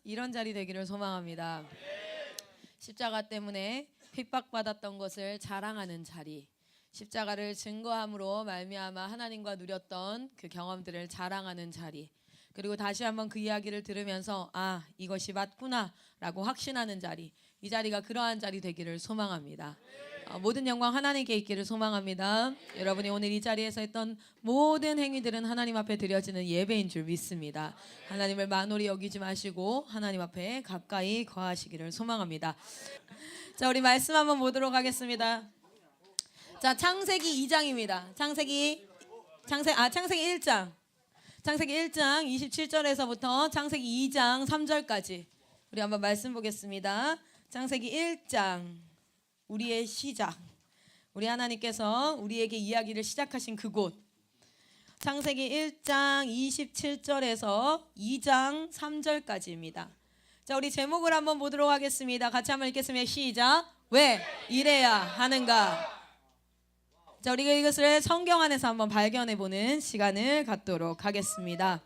이런 자리 되기를 소망합니다. 십자가 때문에 핍박받았던 것을 자랑하는 자리, 십자가를 증거함으로 말미암아 하나님과 누렸던 그 경험들을 자랑하는 자리, 그리고 다시 한번 그 이야기를 들으면서 아, 이것이 맞구나 라고 확신하는 자리, 이 자리가 그러한 자리 되기를 소망합니다. 모든 영광 하나님께 있기를 소망합니다. 여러분이 오늘 이 자리에서 했던 모든 행위들은 하나님 앞에 드려지는 예배인 줄 믿습니다. 하나님을 만홀히 여기지 마시고 하나님 앞에 가까이 거하시기를 소망합니다. 자, 우리 말씀 한번 보도록 하겠습니다. 자, 창세기 2장입니다. 창세기 1장. 창세기 1장 27절에서부터 창세기 2장 3절까지 우리 한번 말씀 보겠습니다. 창세기 1장, 우리의 시작, 우리 하나님께서 우리에게 이야기를 시작하신 그곳, 창세기 1장 27절에서 2장 3절까지입니다. 자, 우리 제목을 한번 보도록 하겠습니다. 같이 한번 읽겠습니다. 시작. 왜 이래야 하는가? 자, 우리가 이것을 성경 안에서 한번 발견해보는 시간을 갖도록 하겠습니다.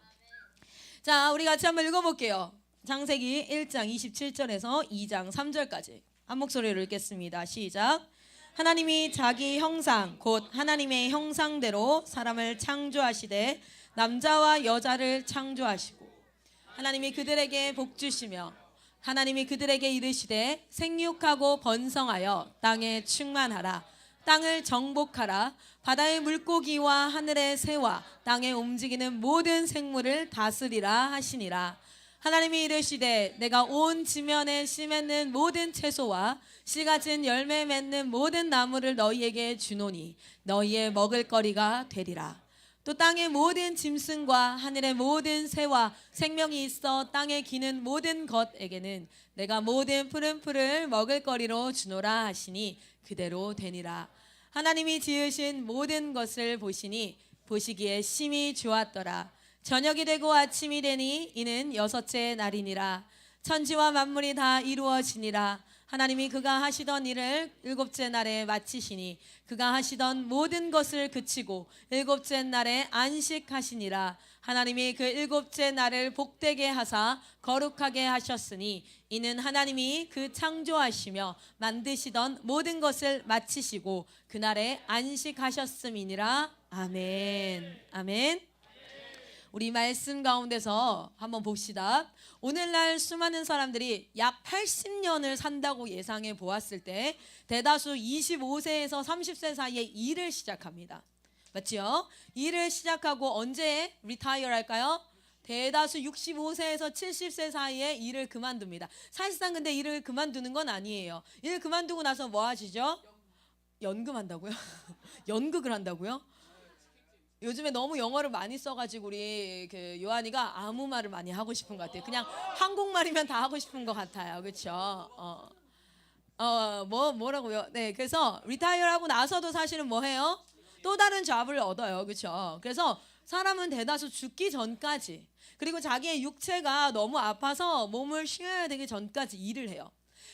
자, 우리 같이 한번 읽어볼게요. 창세기 1장 27절에서 2장 3절까지 한 목소리로 읽겠습니다. 시작. 하나님이 자기 형상 곧 하나님의 형상대로 사람을 창조하시되 남자와 여자를 창조하시고 하나님이 그들에게 복 주시며 하나님이 그들에게 이르시되 생육하고 번성하여 땅에 충만하라. 땅을 정복하라. 바다의 물고기와 하늘의 새와 땅에 움직이는 모든 생물을 다스리라 하시니라. 하나님이 이르시되 내가 온 지면에 씨 맺는 모든 채소와 씨 가진 열매 맺는 모든 나무를 너희에게 주노니 너희의 먹을거리가 되리라. 또 땅의 모든 짐승과 하늘의 모든 새와 생명이 있어 땅에 기는 모든 것에게는 내가 모든 푸른 풀을 먹을거리로 주노라 하시니 그대로 되니라. 하나님이 지으신 모든 것을 보시니 보시기에 심히 좋았더라. 저녁이 되고 아침이 되니 이는 여섯째 날이니라. 천지와 만물이 다 이루어지니라. 하나님이 그가 하시던 일을 일곱째 날에 마치시니 그가 하시던 모든 것을 그치고 일곱째 날에 안식하시니라. 하나님이 그 일곱째 날을 복되게 하사 거룩하게 하셨으니 이는 하나님이 그 창조하시며 만드시던 모든 것을 마치시고 그날에 안식하셨음이니라. 아멘. 아멘. 우리 말씀 가운데서 한번 봅시다. 오늘날 수많은 사람들이 약 80년을 산다고 예상해 보았을 때 대다수 25세에서 30세 사이에 일을 시작합니다. 맞지요? 일을 시작하고 언제 리타이어 할까요? 대다수 65세에서 70세 사이에 일을 그만둡니다. 사실상 근데 일을 그만두는 건 아니에요. 일 그만두고 나서 뭐 하시죠? 연금한다고요? 연극을 한다고요? 요즘에 너무 영어를 많이 써가지고 우리 그 요한이가 아무 말을 많이 하고 싶은 것 같아요. 그냥 한국말이면 다 하고 싶은 것 같아요. 그렇죠? 뭐라고요? 네, 그래서 리타이어하고 나서도 사실은 뭐 해요? 또 다른 잡을 얻어요. 그렇죠? 그래서 사람은 대다수 죽기 전까지, 그리고 자기의 육체가 너무 아파서 몸을 쉬어야 되기 전까지 일을 해요.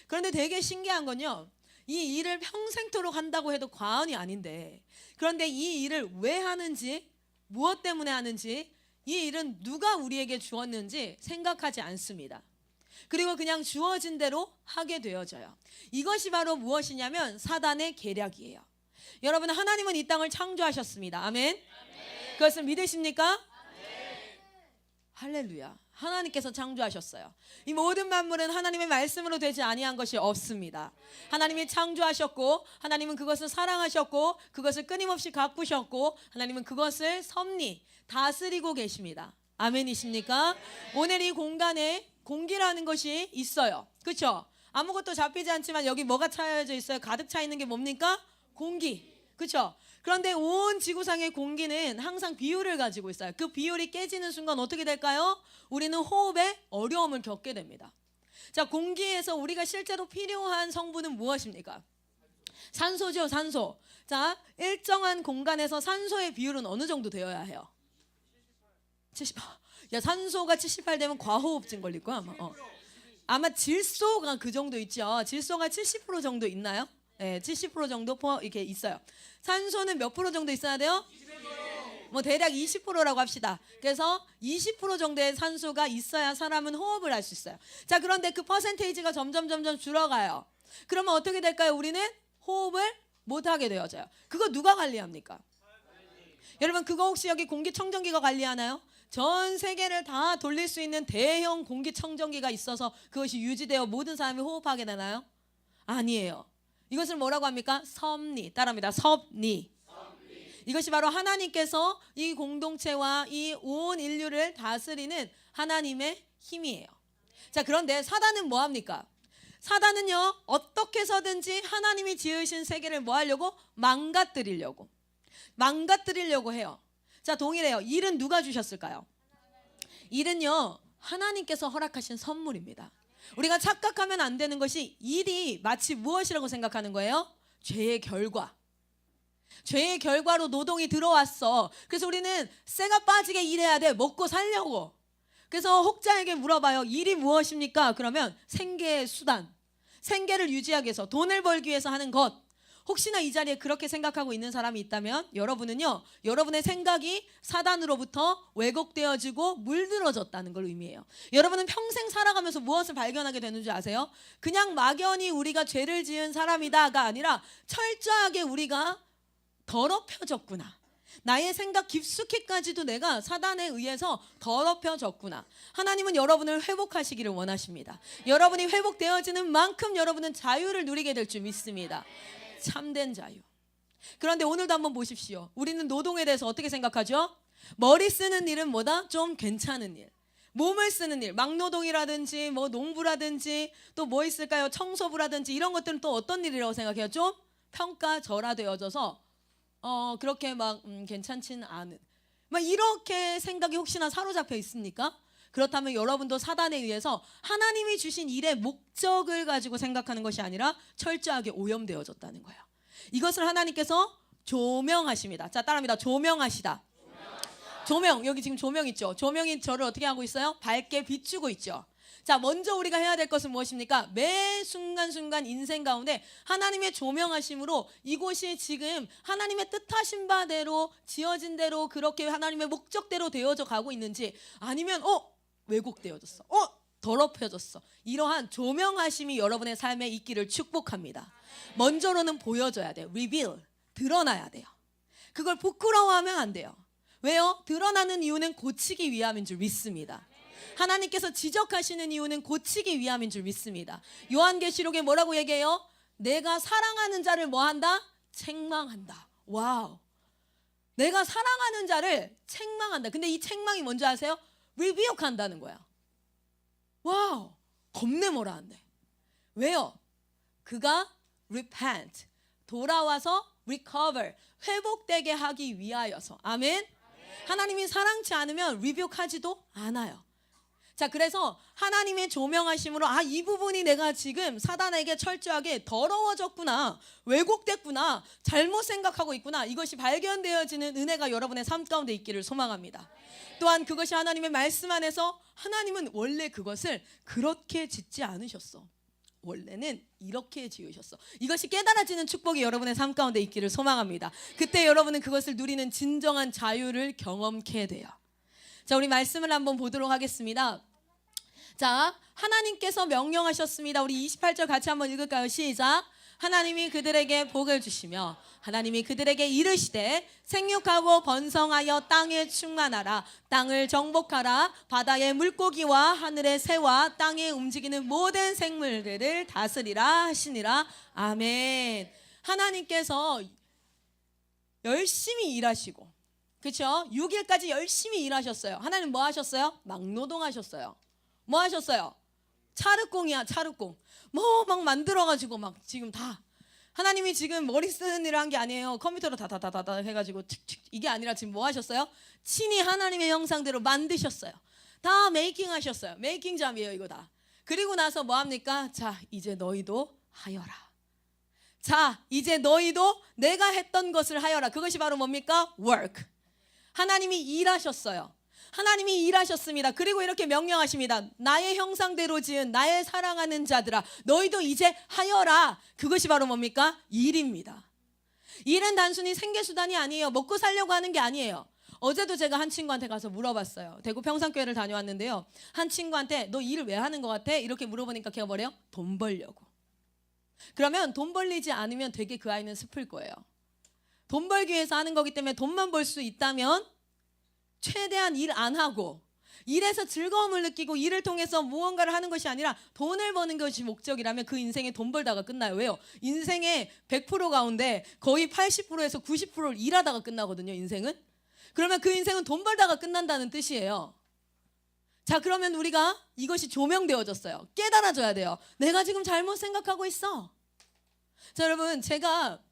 그런데 되게 신기한 건요, 이 일을 평생토록 한다고 해도 과언이 아닌데, 그런데 이 일을 왜 하는지, 무엇 때문에 하는지, 이 일은 누가 우리에게 주었는지 생각하지 않습니다. 그리고 그냥 주어진 대로 하게 되어져요. 이것이 바로 무엇이냐면 사단의 계략이에요. 여러분, 하나님은 이 땅을 창조하셨습니다. 아멘. 아멘. 그것을 믿으십니까? 아멘. 할렐루야. 하나님께서 창조하셨어요. 이 모든 만물은 하나님의 말씀으로 되지 아니한 것이 없습니다. 하나님이 창조하셨고 하나님은 그것을 사랑하셨고 그것을 끊임없이 가꾸셨고 하나님은 그것을 섭리 다스리고 계십니다. 아멘이십니까? 오늘 이 공간에 공기라는 것이 있어요. 그렇죠? 아무것도 잡히지 않지만 여기 뭐가 차여져 있어요? 가득 차 있는 게 뭡니까? 공기. 그렇죠? 그런데 온 지구상의 공기는 항상 비율을 가지고 있어요. 그 비율이 깨지는 순간 어떻게 될까요? 우리는 호흡에 어려움을 겪게 됩니다. 자, 공기에서 우리가 실제로 필요한 성분은 무엇입니까? 산소죠, 산소. 자, 일정한 공간에서 산소의 비율은 어느 정도 되어야 해요? 78. 야, 산소가 78 되면 과호흡증 걸릴 거야, 아마. 아마 질소가 그 정도 있죠. 질소가 70% 정도 있나요? 네, 70% 정도 이렇게 있어요. 산소는 몇 프로 정도 있어야 돼요? 뭐 대략 20%라고 합시다. 그래서 20% 정도의 산소가 있어야 사람은 호흡을 할 수 있어요. 자, 그런데 그 퍼센테이지가 점점 줄어가요. 그러면 어떻게 될까요? 우리는 호흡을 못하게 되어져요. 그거 누가 관리합니까? 여러분, 그거 혹시 여기 공기청정기가 관리하나요? 전 세계를 다 돌릴 수 있는 대형 공기청정기가 있어서 그것이 유지되어 모든 사람이 호흡하게 되나요? 아니에요. 이것을 뭐라고 합니까? 섭리. 따라합니다. 섭리. 이것이 바로 하나님께서 이 공동체와 이 온 인류를 다스리는 하나님의 힘이에요. 자, 그런데 사단은 뭐 합니까? 사단은요, 어떻게 해서든지 하나님이 지으신 세계를 뭐 하려고? 망가뜨리려고 해요. 자, 동일해요. 일은 누가 주셨을까요? 일은요, 하나님께서 허락하신 선물입니다. 우리가 착각하면 안 되는 것이 일이 마치 무엇이라고 생각하는 거예요? 죄의 결과. 죄의 결과로 노동이 들어왔어. 그래서 우리는 쇠가 빠지게 일해야 돼. 먹고 살려고. 그래서 혹자에게 물어봐요. 일이 무엇입니까? 그러면 생계의 수단. 생계를 유지하기 위해서, 돈을 벌기 위해서 하는 것. 혹시나 이 자리에 그렇게 생각하고 있는 사람이 있다면 여러분은요, 여러분의 생각이 사단으로부터 왜곡되어지고 물들어졌다는 걸 의미해요. 여러분은 평생 살아가면서 무엇을 발견하게 되는 줄 아세요? 그냥 막연히 우리가 죄를 지은 사람이다가 아니라 철저하게 우리가 더럽혀졌구나. 나의 생각 깊숙이까지도 내가 사단에 의해서 더럽혀졌구나. 하나님은 여러분을 회복하시기를 원하십니다. 여러분이 회복되어지는 만큼 여러분은 자유를 누리게 될 줄 믿습니다. 참된 자유. 그런데 오늘도 한번 보십시오. 우리는 노동에 대해서 어떻게 생각하죠? 머리 쓰는 일은 뭐다? 좀 괜찮은 일. 몸을 쓰는 일, 막노동이라든지 뭐 농부라든지 또 뭐 있을까요? 청소부라든지 이런 것들은 또 어떤 일이라고 생각해요? 좀 평가절하되어져서 그렇게 막 괜찮지는 않은, 막 이렇게 생각이 혹시나 사로잡혀 있습니까? 그렇다면 여러분도 사단에 의해서 하나님이 주신 일의 목적을 가지고 생각하는 것이 아니라 철저하게 오염되어졌다는 거예요. 이것을 하나님께서 조명하십니다. 자, 따라합니다. 조명하시다. 조명, 여기 지금 조명 있죠? 조명이 저를 어떻게 하고 있어요? 밝게 비추고 있죠. 자, 먼저 우리가 해야 될 것은 무엇입니까? 매 순간순간 인생 가운데 하나님의 조명하심으로 이곳이 지금 하나님의 뜻하신 바대로 지어진 대로 그렇게 하나님의 목적대로 되어져 가고 있는지, 아니면 왜곡되어졌어, 더럽혀졌어, 이러한 조명하심이 여러분의 삶에 있기를 축복합니다. 먼저로는 보여져야 돼요. reveal, 드러나야 돼요. 그걸 부끄러워하면 안 돼요. 왜요? 드러나는 이유는 고치기 위함인 줄 믿습니다. 하나님께서 지적하시는 이유는 고치기 위함인 줄 믿습니다. 요한계시록에 뭐라고 얘기해요? 내가 사랑하는 자를 뭐한다? 책망한다. 와우. 내가 사랑하는 자를 책망한다. 근데 이 책망이 뭔지 아세요? 리뷰한다는 거야. 와우. 겁내 뭐라 한대. 왜요? 그가 repent, 돌아와서 recover, 회복되게 하기 위하여서. 아멘. 하나님이 사랑치 않으면 리뷰하지도 않아요. 자, 그래서 하나님의 조명하심으로 이 부분이 내가 지금 사단에게 철저하게 더러워졌구나, 왜곡됐구나, 잘못 생각하고 있구나, 이것이 발견되어지는 은혜가 여러분의 삶 가운데 있기를 소망합니다. 또한 그것이 하나님의 말씀 안에서, 하나님은 원래 그것을 그렇게 짓지 않으셨어. 원래는 이렇게 지으셨어. 이것이 깨달아지는 축복이 여러분의 삶 가운데 있기를 소망합니다. 그때 여러분은 그것을 누리는 진정한 자유를 경험케 돼요. 자, 우리 말씀을 한번 보도록 하겠습니다. 자, 하나님께서 명령하셨습니다. 우리 28절 같이 한번 읽을까요? 시작. 하나님이 그들에게 복을 주시며 하나님이 그들에게 이르시되 생육하고 번성하여 땅에 충만하라. 땅을 정복하라. 바다의 물고기와 하늘의 새와 땅에 움직이는 모든 생물들을 다스리라 하시니라. 아멘. 하나님께서 열심히 일하시고, 그렇죠? 6일까지 열심히 일하셨어요. 하나님 뭐 하셨어요? 막노동하셨어요. 뭐 하셨어요? 차륵공이야, 차륵공. 뭐 막 만들어가지고 막 지금 다. 하나님이 지금 머리 쓰는 일을 한 게 아니에요. 컴퓨터로 다다다다다 해가지고 칙칙, 이게 아니라 지금 뭐 하셨어요? 친히 하나님의 형상대로 만드셨어요. 다 메이킹 하셨어요. 메이킹 잡이에요, 이거 다. 그리고 나서 뭐 합니까? 자, 이제 너희도 하여라. 자, 이제 너희도 내가 했던 것을 하여라. 그것이 바로 뭡니까? work. 하나님이 일하셨어요. 하나님이 일하셨습니다. 그리고 이렇게 명령하십니다. 나의 형상대로 지은 나의 사랑하는 자들아, 너희도 이제 하여라. 그것이 바로 뭡니까? 일입니다. 일은 단순히 생계수단이 아니에요. 먹고 살려고 하는 게 아니에요. 어제도 제가 한 친구한테 가서 물어봤어요. 대구 평산교회를 다녀왔는데요. 한 친구한테 너 일을 왜 하는 것 같아? 이렇게 물어보니까 걔가 뭐래요? 돈 벌려고. 그러면 돈 벌리지 않으면 되게 그 아이는 슬플 거예요. 돈 벌기 위해서 하는 거기 때문에 돈만 벌 수 있다면 최대한 일 안 하고 일에서 즐거움을 느끼고 일을 통해서 무언가를 하는 것이 아니라 돈을 버는 것이 목적이라면 그 인생에 돈 벌다가 끝나요. 왜요? 인생의 100% 가운데 거의 80%에서 90%를 일하다가 끝나거든요. 인생은. 그러면 그 인생은 돈 벌다가 끝난다는 뜻이에요. 자, 그러면 우리가 이것이 조명되어졌어요. 깨달아져야 돼요. 내가 지금 잘못 생각하고 있어. 자, 여러분, 제가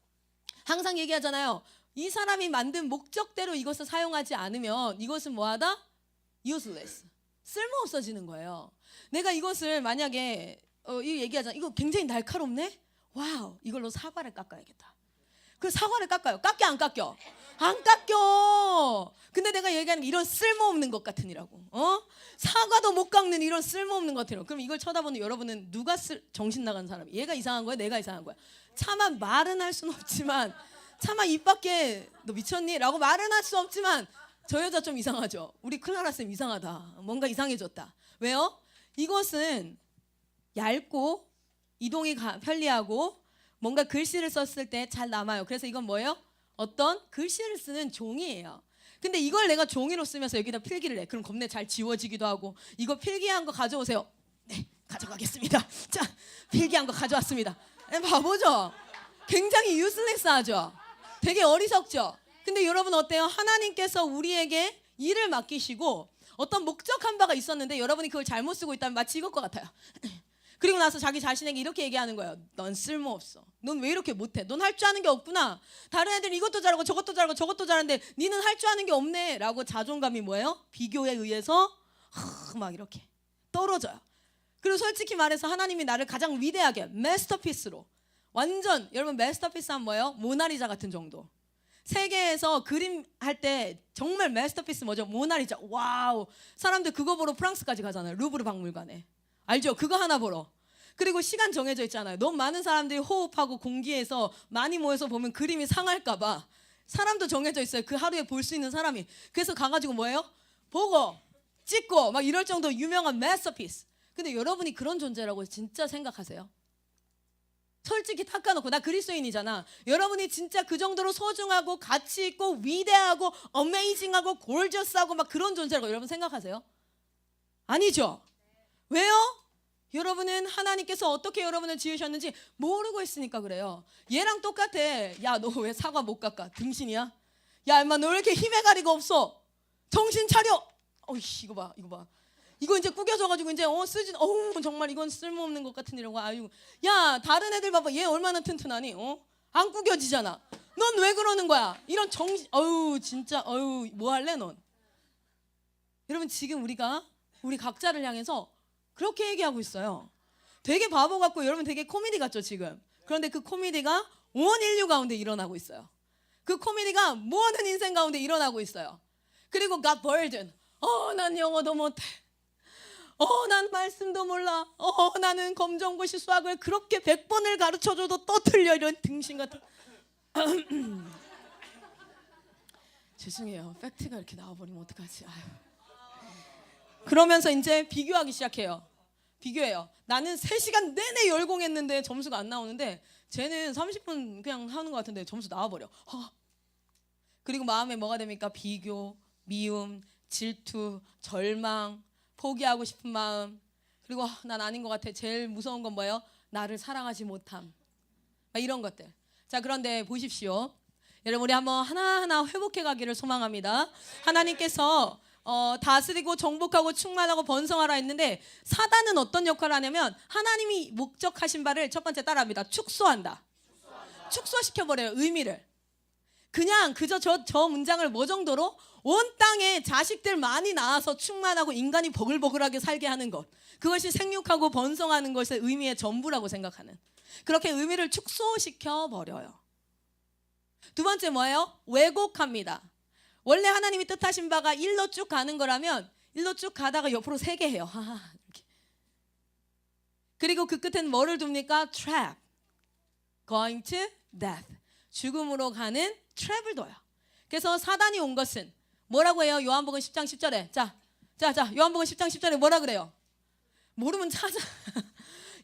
항상 얘기하잖아요. 이 사람이 만든 목적대로 이것을 사용하지 않으면 이것은 뭐하다? useless. 쓸모없어지는 거예요. 내가 이것을 만약에 이 얘기하잖아. 이거 굉장히 날카롭네? 와우, 이걸로 사과를 깎아야겠다. 그 사과를 깎아요. 깎여 안 깎여? 안 깎여. 근데 내가 얘기하는 게 이런 쓸모없는 것 같으니라고. 사과도 못 깎는 이런 쓸모없는 것 같으니라고. 그럼 이걸 쳐다보는 여러분은 누가 정신 나간 사람이? 얘가 이상한 거야? 내가 이상한 거야? 차마 말은 할 수는 없지만 차마 입 밖에 너 미쳤니? 라고 말은 할 수 없지만 저 여자 좀 이상하죠? 우리 클라라 쌤 이상하다. 뭔가 이상해졌다. 왜요? 이것은 얇고 이동이 편리하고 뭔가 글씨를 썼을 때 잘 남아요. 그래서 이건 뭐예요? 어떤 글씨를 쓰는 종이에요. 근데 이걸 내가 종이로 쓰면서 여기다 필기를 해. 그럼 겁내 잘 지워지기도 하고. 이거 필기한 거 가져오세요. 네, 가져가겠습니다. 자, 필기한 거 가져왔습니다. 바보죠? 굉장히 유슬레스하죠? 되게 어리석죠? 근데 여러분 어때요? 하나님께서 우리에게 일을 맡기시고 어떤 목적한 바가 있었는데 여러분이 그걸 잘못 쓰고 있다면 마치 이것 것 같아요. 그리고 나서 자기 자신에게 이렇게 얘기하는 거예요. 넌 쓸모없어. 넌 왜 이렇게 못해? 넌 할 줄 아는 게 없구나. 다른 애들은 이것도 잘하고 저것도 잘하고 저것도 잘하는데 니는 할 줄 아는 게 없네. 라고 자존감이 뭐예요? 비교에 의해서 막 이렇게 떨어져요. 그리고 솔직히 말해서 하나님이 나를 가장 위대하게 마스터피스로 완전 여러분 마스터피스 하면 뭐예요? 모나리자 같은 정도. 세계에서 그림 할 때 정말 마스터피스 뭐죠? 모나리자. 와우. 사람들 그거 보러 프랑스까지 가잖아요. 루브르 박물관에. 알죠? 그거 하나 보러. 그리고 시간 정해져 있잖아요. 너무 많은 사람들이 호흡하고 공기에서 많이 모여서 보면 그림이 상할까 봐 사람도 정해져 있어요. 그 하루에 볼 수 있는 사람이. 그래서 가가지고 뭐예요? 보고 찍고 막 이럴 정도 유명한 마스터피스. 근데 여러분이 그런 존재라고 진짜 생각하세요? 솔직히 닦아놓고 나 그리스도인이잖아. 여러분이 진짜 그 정도로 소중하고 가치 있고 위대하고 어메이징하고 골저스하고 막 그런 존재라고 여러분 생각하세요? 아니죠? 왜요? 여러분은 하나님께서 어떻게 여러분을 지으셨는지 모르고 있으니까 그래요. 얘랑 똑같아. 야, 너 왜 사과 못 깎아? 등신이야? 야, 임마 너 왜 이렇게 힘의 가리가 없어? 정신 차려. 어이씨, 이거 봐, 이거 봐. 이거 이제 구겨져가지고 이제 쓰진. 정말 이건 쓸모없는 것 같은 이라고. 아유, 야, 다른 애들 봐봐. 얘 얼마나 튼튼하니? 안 구겨지잖아. 넌 왜 그러는 거야? 이런 정신. 진짜. 뭐 할래 넌? 여러분 지금 우리 각자를 향해서 그렇게 얘기하고 있어요. 되게 바보 같고 여러분 되게 코미디 같죠 지금. 그런데 그 코미디가 온 인류 가운데 일어나고 있어요. 그 코미디가 모든 인생 가운데 일어나고 있어요. 그리고 God burden. 난 영어도 못해. 난 말씀도 몰라. 나는 검정고시 수학을 그렇게 100번을 가르쳐줘도 또 틀려. 이런 등신 같은. 죄송해요. 팩트가 이렇게 나와버리면 어떡하지. 아유. 그러면서 이제 비교하기 시작해요. 비교해요. 나는 3시간 내내 열공했는데 점수가 안 나오는데 쟤는 30분 그냥 하는 것 같은데 점수 나와버려. 그리고 마음에 뭐가 됩니까? 비교, 미움, 질투, 절망, 포기하고 싶은 마음. 그리고 난 아닌 것 같아. 제일 무서운 건 뭐예요? 나를 사랑하지 못함. 이런 것들. 자, 그런데 보십시오. 여러분 우리 한번 하나하나 회복해 가기를 소망합니다. 하나님께서 다스리고 정복하고 충만하고 번성하라 했는데 사단은 어떤 역할을 하냐면 하나님이 목적하신 바를 첫 번째 따라합니다. 축소한다. 축소시켜버려요. 의미를. 그냥 그저 저 문장을 뭐 정도로 온 땅에 자식들 많이 낳아서 충만하고 인간이 버글버글하게 살게 하는 것. 그것이 생육하고 번성하는 것의 의미의 전부라고 생각하는. 그렇게 의미를 축소시켜버려요. 두 번째 뭐예요? 왜곡합니다. 원래 하나님이 뜻하신 바가 일로 쭉 가는 거라면 일로 쭉 가다가 옆으로 3개 해요. 이렇게. 그리고 그 끝에는 뭐를 둡니까? trap. going to death. 죽음으로 가는 트랩을 둬요. 그래서 사단이 온 것은 뭐라고 해요? 요한복음 10장 10절에. 자, 요한복음 10장 10절에 뭐라 그래요? 모르면 찾아.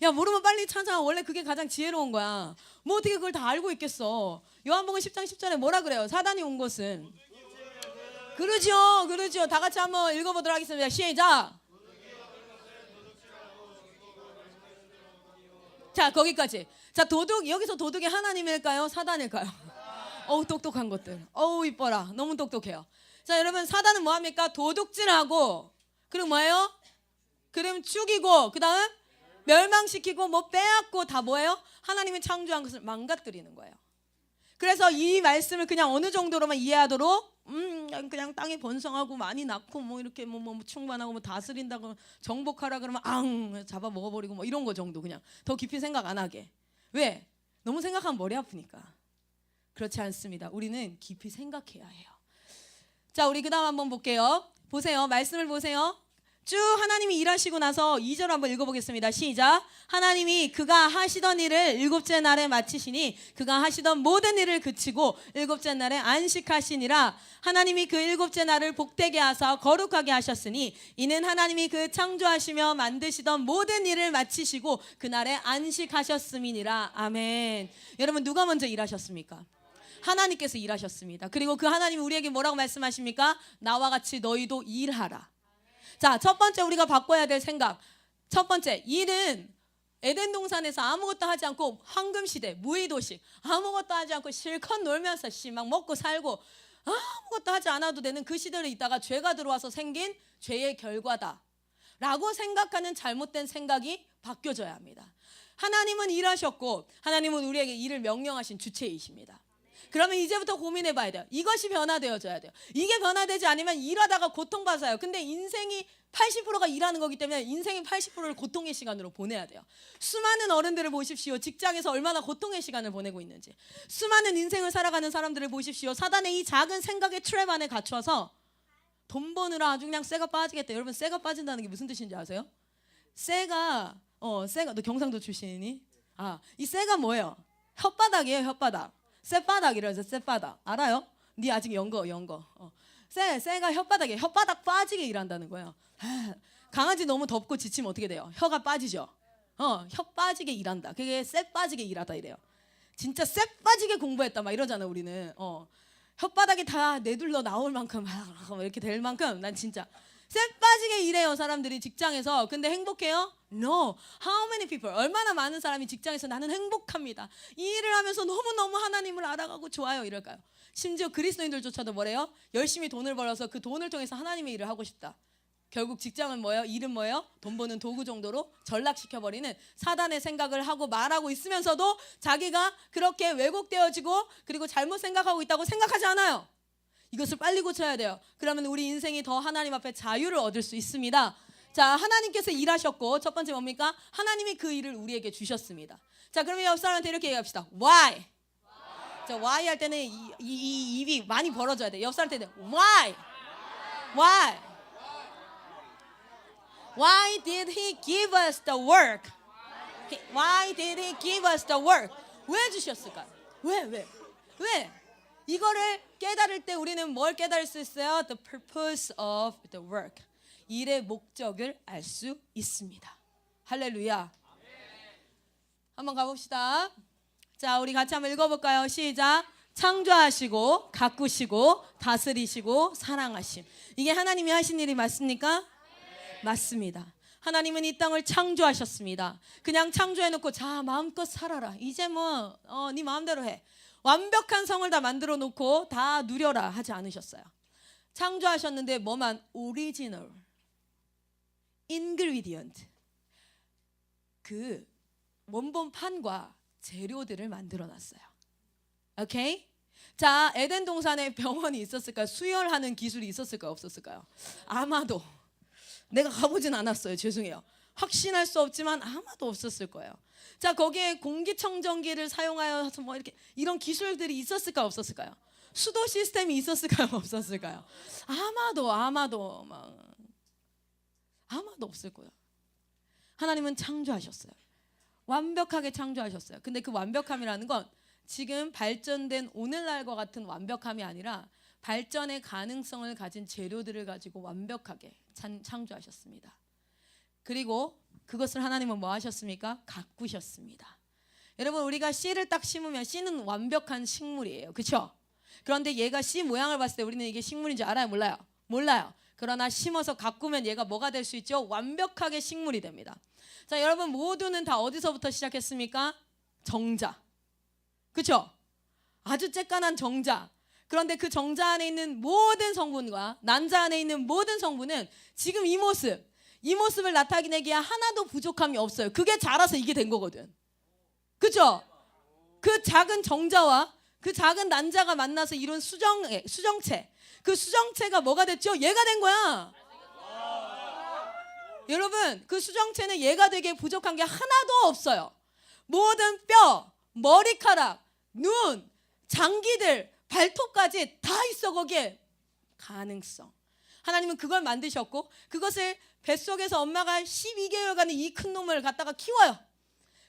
야, 모르면 빨리 찾아. 원래 그게 가장 지혜로운 거야. 뭐 어떻게 그걸 다 알고 있겠어. 요한복음 10장 10절에 뭐라 그래요? 사단이 온 것은. 그러죠. 다 같이 한번 읽어보도록 하겠습니다. 시작. 자, 거기까지. 자, 여기서 도둑이 하나님일까요? 사단일까요? 어우, 똑똑한 것들. 어우, 이뻐라. 너무 똑똑해요. 자, 여러분, 사단은 뭐합니까? 도둑질하고, 그리고 뭐예요? 그럼 죽이고, 그 다음 멸망시키고, 뭐 빼앗고, 다 뭐예요? 하나님이 창조한 것을 망가뜨리는 거예요. 그래서 이 말씀을 그냥 어느 정도로만 이해하도록, 그냥 땅에 번성하고 많이 낳고 뭐 이렇게 뭐 충만하고 뭐 다스린다고 정복하라 그러면 잡아 먹어버리고 뭐 이런 거 정도, 그냥 더 깊이 생각 안 하게. 왜? 너무 생각하면 머리 아프니까. 그렇지 않습니다. 우리는 깊이 생각해야 해요. 자, 우리 그 다음 한번 볼게요. 보세요. 말씀을 보세요. 쭉 하나님이 일하시고 나서 2절 한번 읽어보겠습니다. 시작. 하나님이 그가 하시던 일을 일곱째 날에 마치시니 그가 하시던 모든 일을 그치고 일곱째 날에 안식하시니라. 하나님이 그 일곱째 날을 복되게 하사 거룩하게 하셨으니 이는 하나님이 그 창조하시며 만드시던 모든 일을 마치시고 그날에 안식하셨음이니라. 아멘. 여러분, 누가 먼저 일하셨습니까? 하나님께서 일하셨습니다. 그리고 그 하나님이 우리에게 뭐라고 말씀하십니까? 나와 같이 너희도 일하라. 자, 첫 번째 우리가 바꿔야 될 생각. 첫 번째, 일은 에덴 동산에서 아무것도 하지 않고 황금시대, 무의도식, 아무것도 하지 않고 실컷 놀면서 막 먹고 살고 아무것도 하지 않아도 되는 그 시대로 있다가 죄가 들어와서 생긴 죄의 결과다 라고 생각하는 잘못된 생각이 바뀌어져야 합니다. 하나님은 일하셨고 하나님은 우리에게 일을 명령하신 주체이십니다. 그러면 이제부터 고민해 봐야 돼요. 이것이 변화되어져야 돼요. 이게 변화되지 않으면 일하다가 고통받아요. 근데 인생이 80%가 일하는 거기 때문에 인생의 80%를 고통의 시간으로 보내야 돼요. 수많은 어른들을 보십시오. 직장에서 얼마나 고통의 시간을 보내고 있는지. 수많은 인생을 살아가는 사람들을 보십시오. 사단의 이 작은 생각의 트랩 안에 갇혀서 돈 버느라 아주 그냥 쇠가 빠지겠다. 여러분, 쇠가 빠진다는 게 무슨 뜻인지 아세요? 쇠가 너 경상도 출신이니? 이 쇠가 뭐예요? 혓바닥이에요, 혓바닥. 쇠바닥이라서 쇠바닥 알아요? 니 아직 연거. 쇠가 혓바닥이에요. 혓바닥 빠지게 일한다는 거예요. 강아지 너무 덥고 지치면 어떻게 돼요? 혀가 빠지죠. 혀 빠지게 일한다. 그게 쇠 빠지게 일하다 이래요. 진짜 쇠 빠지게 공부했다 막 이러잖아 우리는. 혓바닥이 다 내둘러 나올 만큼 이렇게 될 만큼 난 진짜 쇠 빠지게 일해요 사람들이 직장에서. 근데 행복해요? No. How many people? 얼마나 많은 사람이 직장에서 나는 행복합니다. 이 일을 하면서 너무너무 하나님을 알아가고 좋아요 이럴까요? 심지어 그리스도인들조차도 뭐래요? 열심히 돈을 벌어서 그 돈을 통해서 하나님의 일을 하고 싶다. 결국 직장은 뭐예요? 일은 뭐예요? 돈 버는 도구 정도로 전락시켜버리는 사단의 생각을 하고 말하고 있으면서도 자기가 그렇게 왜곡되어지고 그리고 잘못 생각하고 있다고 생각하지 않아요. 이것을 빨리 고쳐야 돼요. 그러면 우리 인생이 더 하나님 앞에 자유를 얻을 수 있습니다. 자, 하나님께서 일하셨고 첫 번째 뭡니까? 하나님이 그 일을 우리에게 주셨습니다. 자, 그러면 옆 사람한테 이렇게 얘기합시다. Why? 자, why 할 때는 이 입이 많이 벌어져야 돼. 옆 사람한테 why? Why? Why did he give us the work? Why did he give us the work? 왜 주셨을까요? 왜? 이거를 깨달을 때 우리는 뭘 깨달을 수 있어요? The purpose of the work. 일의 목적을 알 수 있습니다. 할렐루야. 한번 가봅시다. 자, 우리 같이 한번 읽어볼까요? 시작. 창조하시고 가꾸시고 다스리시고 사랑하심. 이게 하나님이 하신 일이 맞습니까? 맞습니다. 하나님은 이 땅을 창조하셨습니다. 그냥 창조해놓고 자 마음껏 살아라. 이제 뭐 네 마음대로 해. 완벽한 성을 다 만들어 놓고 다 누려라 하지 않으셨어요. 창조하셨는데 뭐만? 오리지널 인그리디언트, 그 원본판과 재료들을 만들어 놨어요. 오케이? 자, 에덴 동산에 병원이 있었을까요? 수혈하는 기술이 있었을까요? 없었을까요? 아마도. 내가 가보진 않았어요. 죄송해요. 확신할 수 없지만 아마도 없었을 거예요. 자, 거기에 공기청정기를 사용하여서 뭐 이렇게 이런 기술들이 있었을까요? 없었을까요? 수도 시스템이 있었을까요? 없었을까요? 아마도 없을 거예요. 하나님은 창조하셨어요. 완벽하게 창조하셨어요. 근데 그 완벽함이라는 건 지금 발전된 오늘날과 같은 완벽함이 아니라 발전의 가능성을 가진 재료들을 가지고 완벽하게 창조하셨습니다. 그리고 그것을 하나님은 뭐 하셨습니까? 가꾸셨습니다. 여러분, 우리가 씨를 딱 심으면 씨는 완벽한 식물이에요. 그렇죠? 그런데 얘가 씨 모양을 봤을 때 우리는 이게 식물인지 알아요? 몰라요? 몰라요. 그러나 심어서 가꾸면 얘가 뭐가 될 수 있죠? 완벽하게 식물이 됩니다. 자, 여러분 모두는 다 어디서부터 시작했습니까? 정자. 그렇죠? 아주 쬐깐한 정자. 그런데 그 정자 안에 있는 모든 성분과 난자 안에 있는 모든 성분은 지금 이 모습을 나타내기에 하나도 부족함이 없어요. 그게 자라서 이게 된 거거든. 그렇죠? 그 작은 정자와 그 작은 난자가 만나서 이룬 수정체. 그 수정체가 뭐가 됐죠? 얘가 된 거야. 여러분, 그 수정체는 얘가 되기에 부족한 게 하나도 없어요. 모든 뼈, 머리카락, 눈, 장기들, 발톱까지 다 있어. 거기에 가능성. 하나님은 그걸 만드셨고 그것을 뱃속에서 엄마가 12개월간의 이 큰 놈을 갖다가 키워요.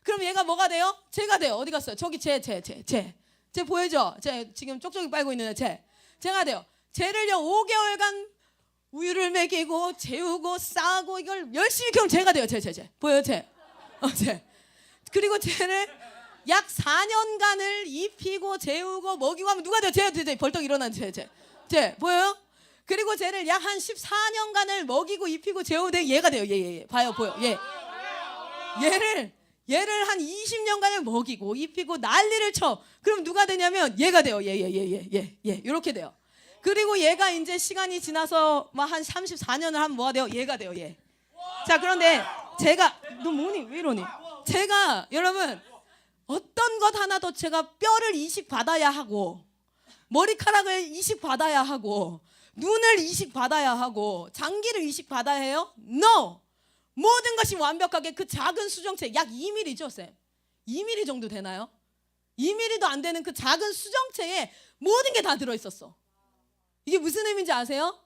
그럼 얘가 뭐가 돼요? 쟤가 돼요. 어디 갔어요? 저기 쟤 보이죠? 쟤 지금 쪽쪽이 빨고 있는 쟤가 돼요. 쟤를요 5개월간 우유를 먹이고 재우고 싸고 이걸 열심히 키우면 쟤가 돼요. 쟤 보여요? 쟤. 그리고 쟤를 약 4년간을 입히고 재우고 먹이고 하면 누가 돼요? 쟤 벌떡 일어난 쟤 보여요? 그리고 쟤를 약 한 14년간을 먹이고 입히고 재우되 얘가 돼요. 얘 봐요, 보여? 얘를 한 20년간을 먹이고 입히고 난리를 쳐. 그럼 누가 되냐면 얘가 돼요. 얘 이렇게 돼요. 그리고 얘가 이제 시간이 지나서 막 한 34년을 하면 뭐가 돼요? 얘가 돼요. 얘. 자, 그런데 제가 너 뭐니? 왜 이러니? 제가 여러분 어떤 것 하나도 제가 뼈를 이식 받아야 하고 머리카락을 이식 받아야 하고 눈을 이식 받아야 하고 장기를 이식 받아야 해요? No! 모든 것이 완벽하게 그 작은 수정체 약 2mm죠, 쌤? 2mm 정도 되나요? 2mm도 안 되는 그 작은 수정체에 모든 게 다 들어있었어. 이게 무슨 의미인지 아세요?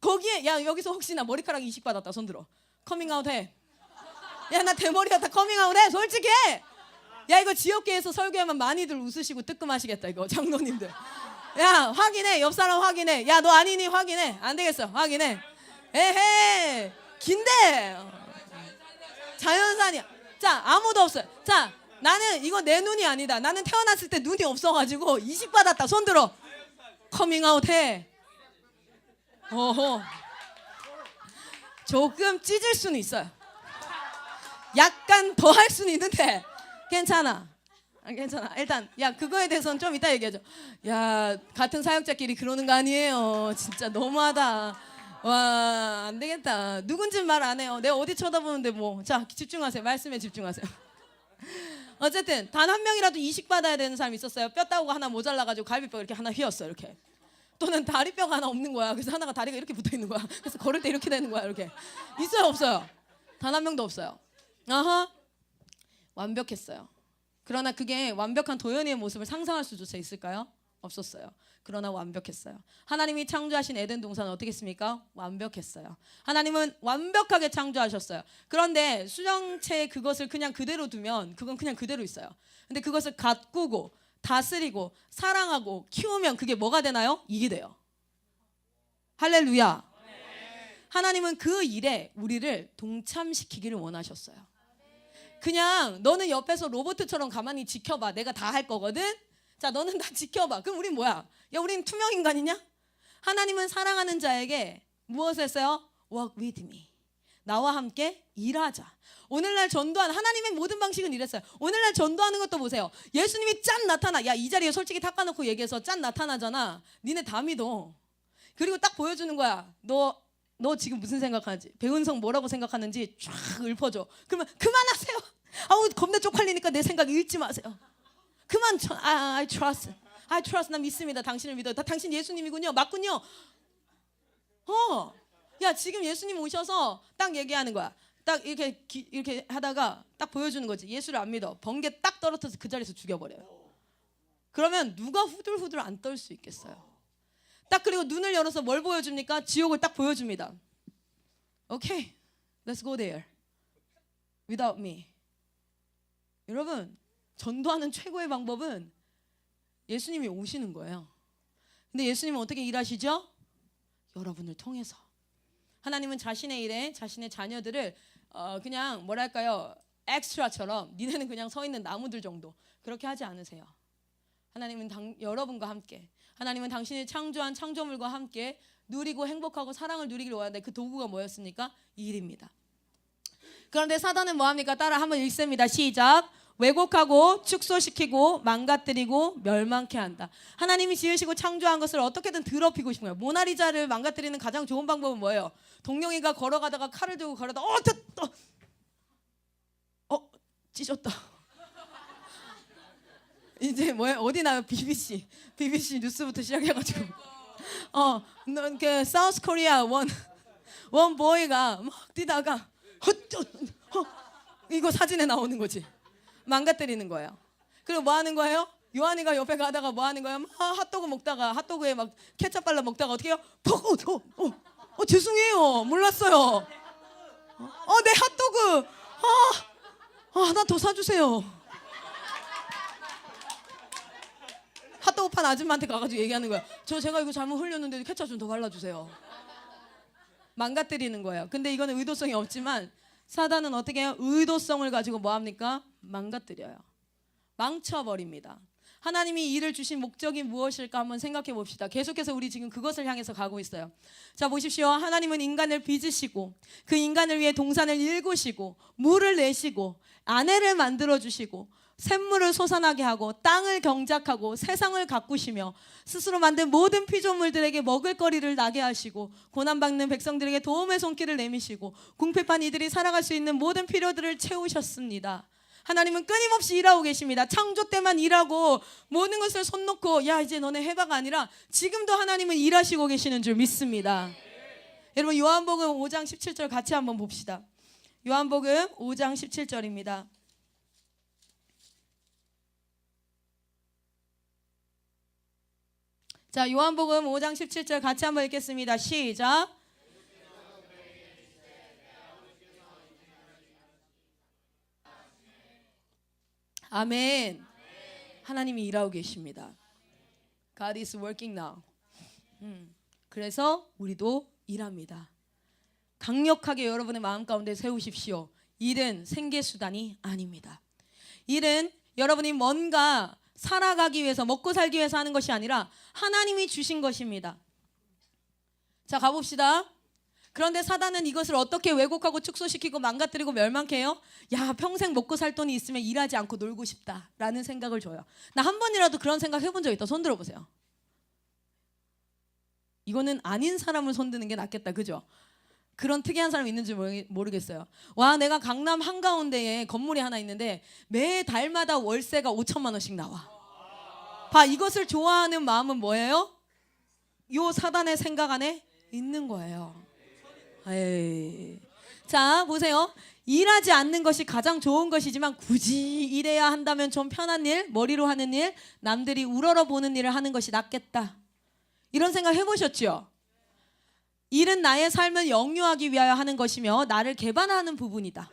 거기에 야 여기서 혹시나 머리카락 이식 받았다 손 들어. 커밍아웃 해. 야 나 대머리였다 커밍아웃 해. 솔직히 해. 야 이거 지역계에서 설교하면 많이들 웃으시고 뜨끔하시겠다 이거 장로님들. 야 확인해. 옆 사람 확인해. 야 너 아니니 확인해. 안 되겠어 확인해. 에헤 긴데 자연산이야. 자 아무도 없어요. 자 나는 이거 내 눈이 아니다. 나는 태어났을 때 눈이 없어가지고 이식 받았다 손 들어. 커밍아웃 해. 어허. 조금 찢을 수는 있어요. 약간 더 할 수는 있는데 괜찮아. 괜찮아. 일단 야 그거에 대해서는 좀 이따 얘기하죠. 야 같은 사역자끼리 그러는 거 아니에요. 진짜 너무하다. 와 안 되겠다. 누군지 말 안 해요. 내가 어디 쳐다보는데 뭐. 자 집중하세요. 말씀에 집중하세요. 어쨌든 단 한 명이라도 이식 받아야 되는 사람이 있었어요. 뼈 따오가 하나 모자라가지고 갈비뼈 이렇게 하나 휘었어 이렇게. 또는 다리뼈가 하나 없는 거야. 그래서 하나가 다리가 이렇게 붙어 있는 거야. 그래서 걸을 때 이렇게 되는 거야. 이렇게 있어요 없어요? 단 한 명도 없어요. 아하 완벽했어요. 그러나 그게 완벽한 도연이의 모습을 상상할 수조차 있을까요? 없었어요. 그러나 완벽했어요. 하나님이 창조하신 에덴 동산은 어떻게 했습니까? 완벽했어요. 하나님은 완벽하게 창조하셨어요. 그런데 수정체의 그것을 그냥 그대로 두면 그건 그냥 그대로 있어요. 근데 그것을 가꾸고 다스리고 사랑하고 키우면 그게 뭐가 되나요? 이게 돼요. 할렐루야. 하나님은 그 일에 우리를 동참시키기를 원하셨어요. 그냥 너는 옆에서 로봇처럼 가만히 지켜봐. 내가 다 할 거거든. 자 너는 다 지켜봐. 그럼 우린 뭐야? 야 우린 투명 인간이냐? 하나님은 사랑하는 자에게 무엇을 했어요? Walk with me. 나와 함께 일하자. 오늘날 전도하는 하나님의 모든 방식은 이랬어요. 오늘날 전도하는 것도 보세요. 예수님이 짠 나타나. 야 이 자리에 솔직히 닦아놓고 얘기해서 짠 나타나잖아. 니네 다 믿어. 그리고 딱 보여주는 거야. 너 지금 무슨 생각하는지, 배은성 뭐라고 생각하는지 쫙 읊어줘. 그러면 그만하세요. 아우 겁나 쪽팔리니까 내 생각 읽지 마세요. 그만. I trust. 나 믿습니다. 당신을 믿어요. 당신 예수님이군요. 맞군요. 야 지금 예수님 오셔서 딱 얘기하는 거야. 딱 이렇게 하다가 딱 보여주는 거지. 예수를 안 믿어. 번개 딱 떨어져서 그 자리에서 죽여버려요. 그러면 누가 후들후들 안 떨 수 있겠어요? 딱 그리고 눈을 열어서 뭘 보여줍니까? 지옥을 딱 보여줍니다. Okay, let's go there. Without me. 여러분 전도하는 최고의 방법은 예수님이 오시는 거예요. 근데 예수님은 어떻게 일하시죠? 여러분을 통해서. 하나님은 자신의 일에 자신의 자녀들을 그냥 뭐랄까요, 엑스트라처럼 니네는 그냥 서 있는 나무들 정도 그렇게 하지 않으세요. 하나님은 여러분과 함께, 하나님은 당신이 창조한 창조물과 함께 누리고 행복하고 사랑을 누리기를 원하는데 그 도구가 뭐였습니까? 일입니다. 그런데 사단은 뭐합니까? 따라 한번 읽습니다. 시작. 왜곡하고 축소시키고 망가뜨리고 멸망케 한다. 하나님이 지으시고 창조한 것을 어떻게든 더럽히고 싶은 거예요. 모나리자를 망가뜨리는 가장 좋은 방법은 뭐예요? 동룡이가 걸어가다가 칼을 들고 걸어다 찢었다. 이제 뭐야? 어디 나요? BBC 뉴스부터 시작해가지고 그 사우스 코리아 원 보이가 막 뛰다가 이거 사진에 나오는 거지. 망가뜨리는 거예요. 그리고 뭐 하는 거예요? 요한이가 옆에 가다가 뭐 하는 거예요? 핫도그 먹다가 핫도그에 막 케첩 발라 먹다가 어떻게 해요? 죄송해요. 몰랐어요. 내 핫도그 하나 더 사주세요. 핫도그 판 아줌마한테 가가지고 얘기하는 거야. 제가 이거 잘못 흘렸는데 케첩 좀 더 발라주세요. 망가뜨리는 거예요. 근데 이거는 의도성이 없지만 사단은 어떻게 해요? 의도성을 가지고 뭐합니까? 망가뜨려요. 망쳐버립니다. 하나님이 일을 주신 목적이 무엇일까 한번 생각해 봅시다. 계속해서 우리 지금 그것을 향해서 가고 있어요. 자, 보십시오. 하나님은 인간을 빚으시고 그 인간을 위해 동산을 일구시고 물을 내시고 아내를 만들어 주시고 샘물을 솟아나게 하고 땅을 경작하고 세상을 가꾸시며 스스로 만든 모든 피조물들에게 먹을거리를 나게 하시고 고난받는 백성들에게 도움의 손길을 내미시고 궁핍한 이들이 살아갈 수 있는 모든 필요들을 채우셨습니다. 하나님은 끊임없이 일하고 계십니다. 창조 때만 일하고 모든 것을 손 놓고 야 이제 너네 해봐가 아니라 지금도 하나님은 일하시고 계시는 줄 믿습니다. 여러분 요한복음 5장 17절 같이 한번 봅시다. 요한복음 5장 17절입니다. 자, 요한복음 5장 17절 같이 한번 읽겠습니다. 시작. 아멘. 하나님이 일하고 계십니다. God is working now. 그래서 우리도 일합니다. 강력하게 여러분의 마음 가운데 세우십시오. 일은 생계수단이 아닙니다. 일은 여러분이 뭔가 살아가기 위해서 먹고 살기 위해서 하는 것이 아니라 하나님이 주신 것입니다. 자, 가봅시다. 그런데 사단은 이것을 어떻게 왜곡하고 축소시키고 망가뜨리고 멸망케 해요? 야, 평생 먹고 살 돈이 있으면 일하지 않고 놀고 싶다라는 생각을 줘요. 나 한 번이라도 그런 생각 해본 적 있다. 손 들어보세요. 이거는 아닌 사람을 손드는 게 낫겠다. 그죠? 그런 특이한 사람이 있는지 모르겠어요. 와, 내가 강남 한가운데에 건물이 하나 있는데 매달마다 월세가 5천만 원씩 나와. 봐, 이것을 좋아하는 마음은 뭐예요? 요 사단의 생각 안에 있는 거예요. 에이. 자, 보세요. 일하지 않는 것이 가장 좋은 것이지만 굳이 일해야 한다면 좀 편한 일, 머리로 하는 일, 남들이 우러러 보는 일을 하는 것이 낫겠다. 이런 생각 해보셨죠? 일은 나의 삶을 영유하기 위하여 하는 것이며 나를 개발하는 부분이다.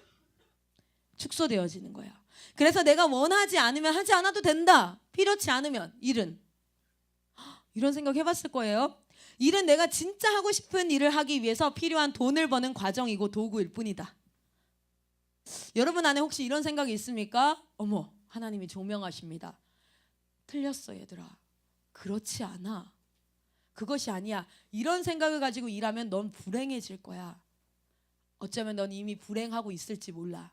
축소되어지는 거예요. 그래서 내가 원하지 않으면 하지 않아도 된다. 필요치 않으면 일은. 이런 생각 해봤을 거예요. 일은 내가 진짜 하고 싶은 일을 하기 위해서 필요한 돈을 버는 과정이고 도구일 뿐이다. 여러분 안에 혹시 이런 생각이 있습니까? 어머, 하나님이 조명하십니다. 틀렸어 얘들아. 그렇지 않아. 그것이 아니야. 이런 생각을 가지고 일하면 넌 불행해질 거야. 어쩌면 넌 이미 불행하고 있을지 몰라.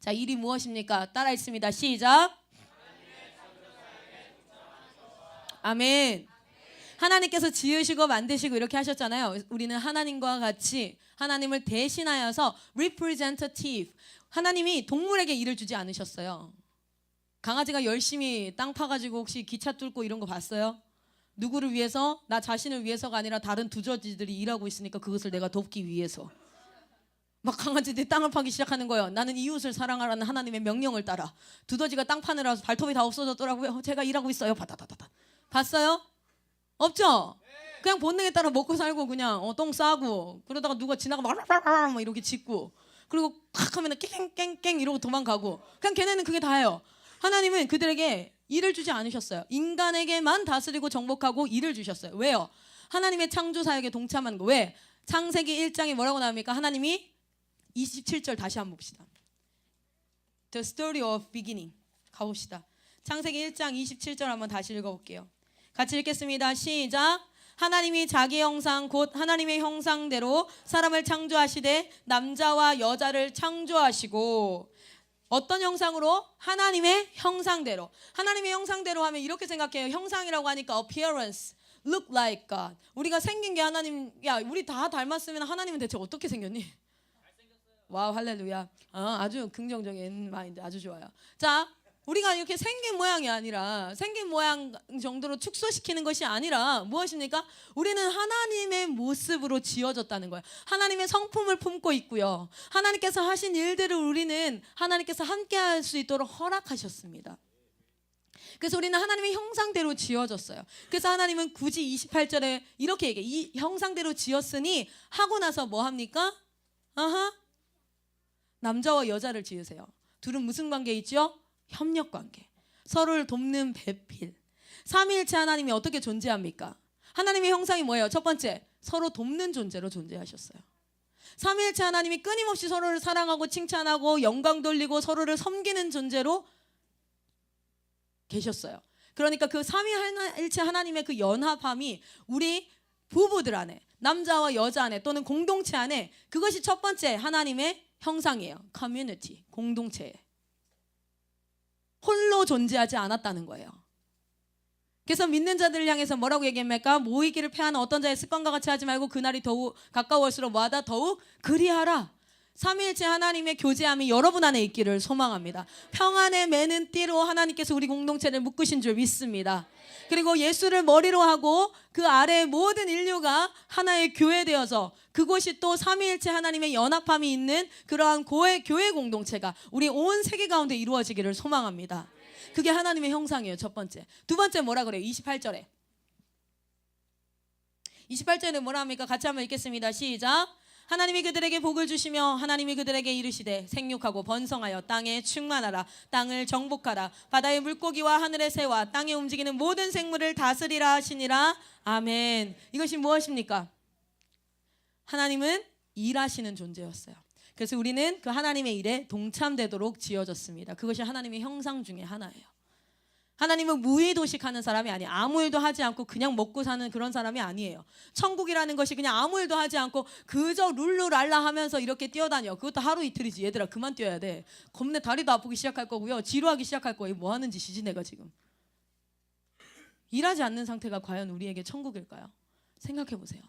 자, 일이 무엇입니까? 따라 읽습니다. 시작. 아멘. 하나님께서 지으시고 만드시고 이렇게 하셨잖아요. 우리는 하나님과 같이 하나님을 대신하여서 representative. 하나님이 동물에게 일을 주지 않으셨어요. 강아지가 열심히 땅 파가지고 혹시 기차 뚫고 이런 거 봤어요? 누구를 위해서? 나 자신을 위해서가 아니라 다른 두더지들이 일하고 있으니까 그것을 내가 돕기 위해서. 막 강아지들이 땅을 파기 시작하는 거예요. 나는 이웃을 사랑하라는 하나님의 명령을 따라. 두더지가 땅 파느라 발톱이 다 없어졌더라고요. 제가 일하고 있어요. 바다다다다. 봤어요? 없죠? 그냥 본능에 따라 먹고 살고 그냥 똥 싸고 그러다가 누가 지나가면 막 이렇게 짖고 그리고 탁 하면 깽깽깽 이러고 도망가고 그냥 걔네는 그게 다예요. 하나님은 그들에게 일을 주지 않으셨어요. 인간에게만 다스리고 정복하고 일을 주셨어요. 왜요? 하나님의 창조 사역에 동참하는 거. 왜? 창세기 1장에 뭐라고 나옵니까? 하나님이 27절 다시 한번 봅시다. The story of beginning. 가봅시다. 창세기 1장 27절 한번 다시 읽어볼게요. 같이 읽겠습니다. 시작. 하나님이 자기 형상 곧 하나님의 형상대로 사람을 창조하시되 남자와 여자를 창조하시고. 어떤 형상으로? 하나님의 형상대로. 하나님의 형상대로 하면 이렇게 생각해요. 형상이라고 하니까 appearance, look like God. 우리가 생긴 게 하나님, 야 우리 다 닮았으면 하나님은 대체 어떻게 생겼니? 와우, 할렐루야. 아주 긍정적인 마인드, 아주 좋아요. 자, 우리가 이렇게 생긴 모양이 아니라, 생긴 모양 정도로 축소시키는 것이 아니라 무엇입니까? 우리는 하나님의 모습으로 지어졌다는 거예요. 하나님의 성품을 품고 있고요. 하나님께서 하신 일들을 우리는 하나님께서 함께 할 수 있도록 허락하셨습니다. 그래서 우리는 하나님의 형상대로 지어졌어요. 그래서 하나님은 굳이 28절에 이렇게 얘기해요. 이 형상대로 지었으니 하고 나서 뭐 합니까? 남자와 여자를 지으세요. 둘은 무슨 관계 있죠? 협력 관계. 서로를 돕는 배필. 삼위일체 하나님이 어떻게 존재합니까? 하나님의 형상이 뭐예요? 첫 번째, 서로 돕는 존재로 존재하셨어요. 삼위일체 하나님이 끊임없이 서로를 사랑하고 칭찬하고 영광 돌리고 서로를 섬기는 존재로 계셨어요. 그러니까 그 삼위일체 하나님의 그 연합함이 우리 부부들 안에, 남자와 여자 안에 또는 공동체 안에, 그것이 첫 번째 하나님의 형상이에요. 커뮤니티, 공동체. 홀로 존재하지 않았다는 거예요. 그래서 믿는 자들을 향해서 뭐라고 얘기합니까? 모이기를 패하는 어떤 자의 습관과 같이 하지 말고 그날이 더욱 가까워올수록 뭐하다? 더욱 그리하라. 삼위일체 하나님의 교제함이 여러분 안에 있기를 소망합니다. 평안에 매는 띠로 하나님께서 우리 공동체를 묶으신 줄 믿습니다. 그리고 예수를 머리로 하고 그 아래의 모든 인류가 하나의 교회 되어서 그곳이 또 삼위일체 하나님의 연합함이 있는 그러한 교회 공동체가 우리 온 세계 가운데 이루어지기를 소망합니다. 그게 하나님의 형상이에요. 첫 번째. 두 번째 뭐라 그래요? 28절에. 28절에 뭐라 합니까? 같이 한번 읽겠습니다. 시작. 하나님이 그들에게 복을 주시며 하나님이 그들에게 이르시되 생육하고 번성하여 땅에 충만하라. 땅을 정복하라. 바다의 물고기와 하늘의 새와 땅에 움직이는 모든 생물을 다스리라 하시니라. 아멘. 이것이 무엇입니까? 하나님은 일하시는 존재였어요. 그래서 우리는 그 하나님의 일에 동참되도록 지어졌습니다. 그것이 하나님의 형상 중에 하나예요. 하나님은 무의도식하는 사람이 아니에요. 아무 일도 하지 않고 그냥 먹고 사는 그런 사람이 아니에요. 천국이라는 것이 그냥 아무 일도 하지 않고 그저 룰루랄라 하면서 이렇게 뛰어다녀. 그것도 하루 이틀이지. 얘들아 그만 뛰어야 돼. 겁내 다리도 아프기 시작할 거고요. 지루하기 시작할 거예요. 뭐 하는 짓이지 내가 지금. 일하지 않는 상태가 과연 우리에게 천국일까요? 생각해 보세요.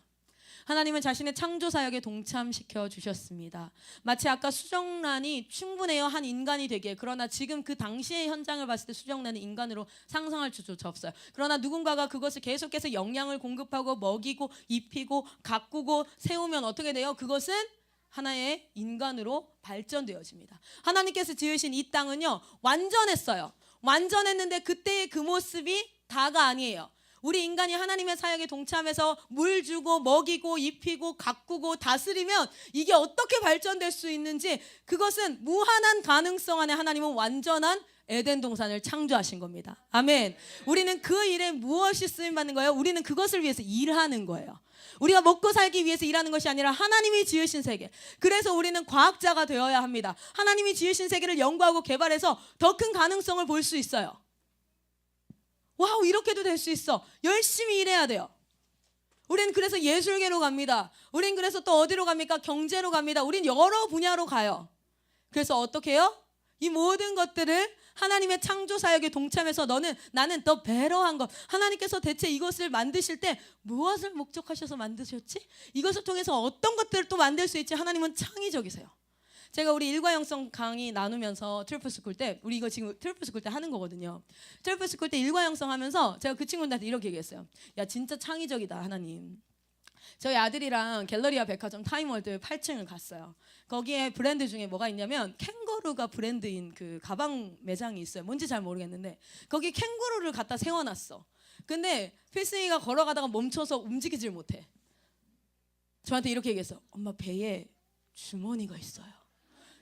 하나님은 자신의 창조 사역에 동참시켜 주셨습니다. 마치 아까 수정란이 충분해요 한 인간이 되기에, 그러나 지금 그 당시의 현장을 봤을 때 수정란은 인간으로 상상할 수조차 없어요. 그러나 누군가가 그것을 계속해서 영양을 공급하고 먹이고 입히고 가꾸고 세우면 어떻게 돼요? 그것은 하나의 인간으로 발전되어집니다. 하나님께서 지으신 이 땅은요 완전했어요. 완전했는데 그때의 그 모습이 다가 아니에요. 우리 인간이 하나님의 사역에 동참해서 물 주고 먹이고 입히고 가꾸고 다스리면 이게 어떻게 발전될 수 있는지, 그것은 무한한 가능성 안에 하나님은 완전한 에덴 동산을 창조하신 겁니다. 아멘. 우리는 그 일에 무엇이 쓰임받는 거예요? 우리는 그것을 위해서 일하는 거예요. 우리가 먹고 살기 위해서 일하는 것이 아니라 하나님이 지으신 세계. 그래서 우리는 과학자가 되어야 합니다. 하나님이 지으신 세계를 연구하고 개발해서 더 큰 가능성을 볼 수 있어요. 와우, 이렇게도 될 수 있어. 열심히 일해야 돼요. 우린 그래서 예술계로 갑니다. 우린 그래서 또 어디로 갑니까? 경제로 갑니다. 우린 여러 분야로 가요. 그래서 어떻게 해요? 이 모든 것들을 하나님의 창조 사역에 동참해서 나는 더 베러한 것. 하나님께서 대체 이것을 만드실 때 무엇을 목적하셔서 만드셨지? 이것을 통해서 어떤 것들을 또 만들 수 있지? 하나님은 창의적이세요. 제가 우리 일과영성 강의 나누면서 트리플스쿨 때, 우리 이거 지금 트리플스쿨 때 하는 거거든요. 트리플스쿨 때 일과영성 하면서 제가 그 친구들한테 이렇게 얘기했어요. 야 진짜 창의적이다 하나님. 저희 아들이랑 갤러리아 백화점 타임월드 8층을 갔어요. 거기에 브랜드 중에 뭐가 있냐면 캥거루가 브랜드인 그 가방 매장이 있어요. 뭔지 잘 모르겠는데 거기 캥거루를 갖다 세워놨어. 근데 필승이가 걸어가다가 멈춰서 움직이질 못해. 저한테 이렇게 얘기했어. 엄마 배에 주머니가 있어요.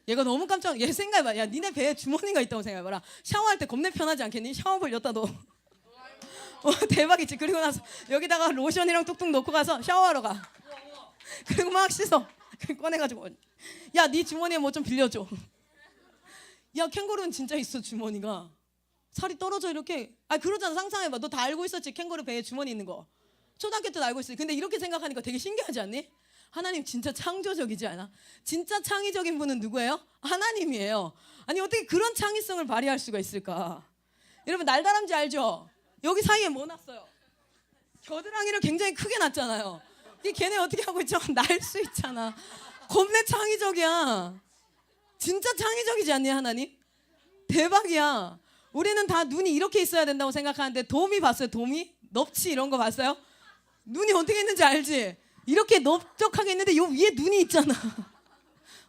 얘가 너무 깜짝. 얘 생각해봐. 야, 니네 배에 주머니가 있다고 생각해봐라. 샤워할 때 겁내 편하지 않겠니? 샤워볼 여기다 넣어. 대박이지. 그리고 나서 여기다가 로션이랑 뚝뚝 넣고 가서 샤워하러 가. 그리고 막 씻어. 꺼내가지고 야, 네 주머니에 뭐 좀 빌려줘. 야, 캥거루는 진짜 있어 주머니가. 살이 떨어져 이렇게. 아, 그러잖아. 상상해봐. 너 다 알고 있었지? 캥거루 배에 주머니 있는 거. 초등학교 때도 알고 있어. 근데 이렇게 생각하니까 되게 신기하지 않니? 하나님 진짜 창조적이지 않아? 진짜 창의적인 분은 누구예요? 하나님이에요. 아니, 어떻게 그런 창의성을 발휘할 수가 있을까? 여러분, 날다람쥐 알죠? 여기 사이에 뭐 났어요? 겨드랑이를 굉장히 크게 놨잖아요. 이 걔네 어떻게 하고 있죠? 날 수 있잖아. 겁내 창의적이야. 진짜 창의적이지 않니, 하나님? 대박이야. 우리는 다 눈이 이렇게 있어야 된다고 생각하는데, 도미 봤어요? 도미? 넙치 이런 거 봤어요? 눈이 어떻게 있는지 알지? 이렇게 넓적하게 있는데 요 위에 눈이 있잖아.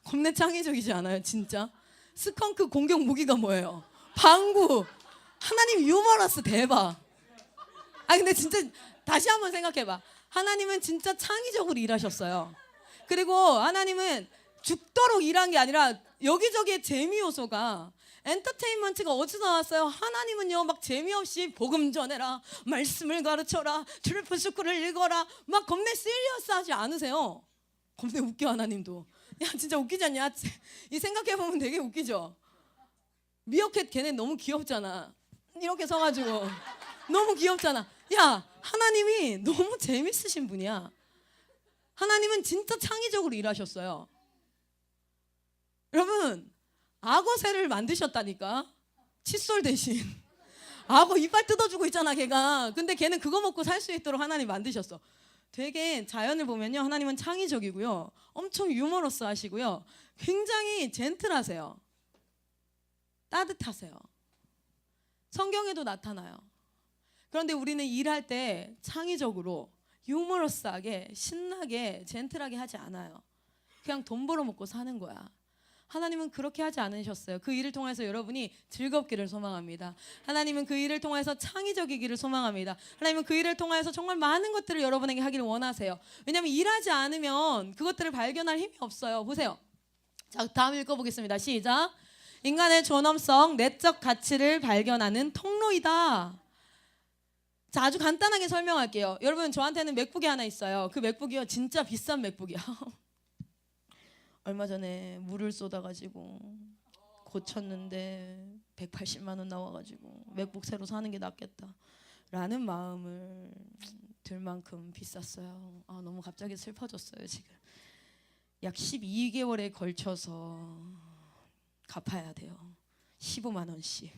겁내 창의적이지 않아요, 진짜? 스컹크 공격 무기가 뭐예요? 방구. 하나님 유머러스 대박. 아, 근데 진짜 다시 한번 생각해봐. 하나님은 진짜 창의적으로 일하셨어요. 그리고 하나님은 죽도록 일한 게 아니라 여기저기에 재미 요소가, 엔터테인먼트가 어디서 나왔어요? 하나님은요, 막 재미없이 복음 전해라, 말씀을 가르쳐라, 트리플 스쿨을 읽어라, 막 겁내 시리어스하지 않으세요? 겁내 웃겨. 하나님도. 야, 진짜 웃기지 않냐? 이 생각해보면 되게 웃기죠. 미어캣 걔네 너무 귀엽잖아. 이렇게 서가지고 너무 귀엽잖아. 야, 하나님이 너무 재밌으신 분이야. 하나님은 진짜 창의적으로 일하셨어요. 여러분, 악어새를 만드셨다니까. 칫솔 대신. 악어 이빨 뜯어주고 있잖아, 걔가. 근데 걔는 그거 먹고 살 수 있도록 하나님 만드셨어. 되게 자연을 보면요, 하나님은 창의적이고요, 엄청 유머러스 하시고요, 굉장히 젠틀하세요. 따뜻하세요. 성경에도 나타나요. 그런데 우리는 일할 때 창의적으로 유머러스하게 신나게 젠틀하게 하지 않아요. 그냥 돈 벌어먹고 사는 거야. 하나님은 그렇게 하지 않으셨어요. 그 일을 통해서 여러분이 즐겁기를 소망합니다. 하나님은 그 일을 통해서 창의적이기를 소망합니다. 하나님은 그 일을 통해서 정말 많은 것들을 여러분에게 하기를 원하세요. 왜냐하면 일하지 않으면 그것들을 발견할 힘이 없어요. 보세요. 자, 다음 읽어보겠습니다. 시작. 인간의 존엄성, 내적 가치를 발견하는 통로이다. 자, 아주 간단하게 설명할게요. 여러분, 저한테는 맥북이 하나 있어요. 그 맥북이요, 진짜 비싼 맥북이야. 얼마 전에 물을 쏟아가지고 고쳤는데 180만 원 나와가지고 맥북 새로 사는 게 낫겠다 라는 마음을 들 만큼 비쌌어요. 아, 너무 갑자기 슬퍼졌어요. 지금 약 12개월에 걸쳐서 갚아야 돼요. 15만 원씩.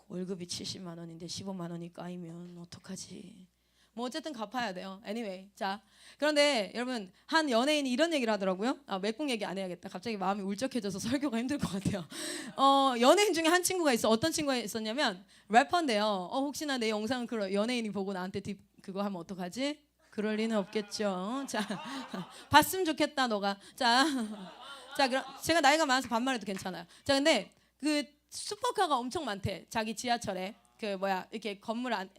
월급이 70만 원인데 15만 원이 까이면 어떡하지? 뭐 어쨌든 갚아야 돼요. anyway. 자, 그런데 여러분, 한 연예인이 이런 얘기를 하더라고요. 아, 맥북 얘기 안 해야겠다. 갑자기 마음이 울적해져서 설교가 힘들 것 같아요. 연예인 중에 한 친구가 있어. 어떤 친구가 있었냐면 래퍼인데요. 혹시나 내 영상을 그 연예인이 보고 나한테 그거 하면 어떡하지? 그럴 리는 없겠죠. 자, 봤으면 좋겠다 너가. 자, 그럼 제가 나이가 많아서 반말해도 괜찮아요. 자, 근데 그 슈퍼카가 엄청 많대. 자기 지하철에. 그 이렇게 건물 안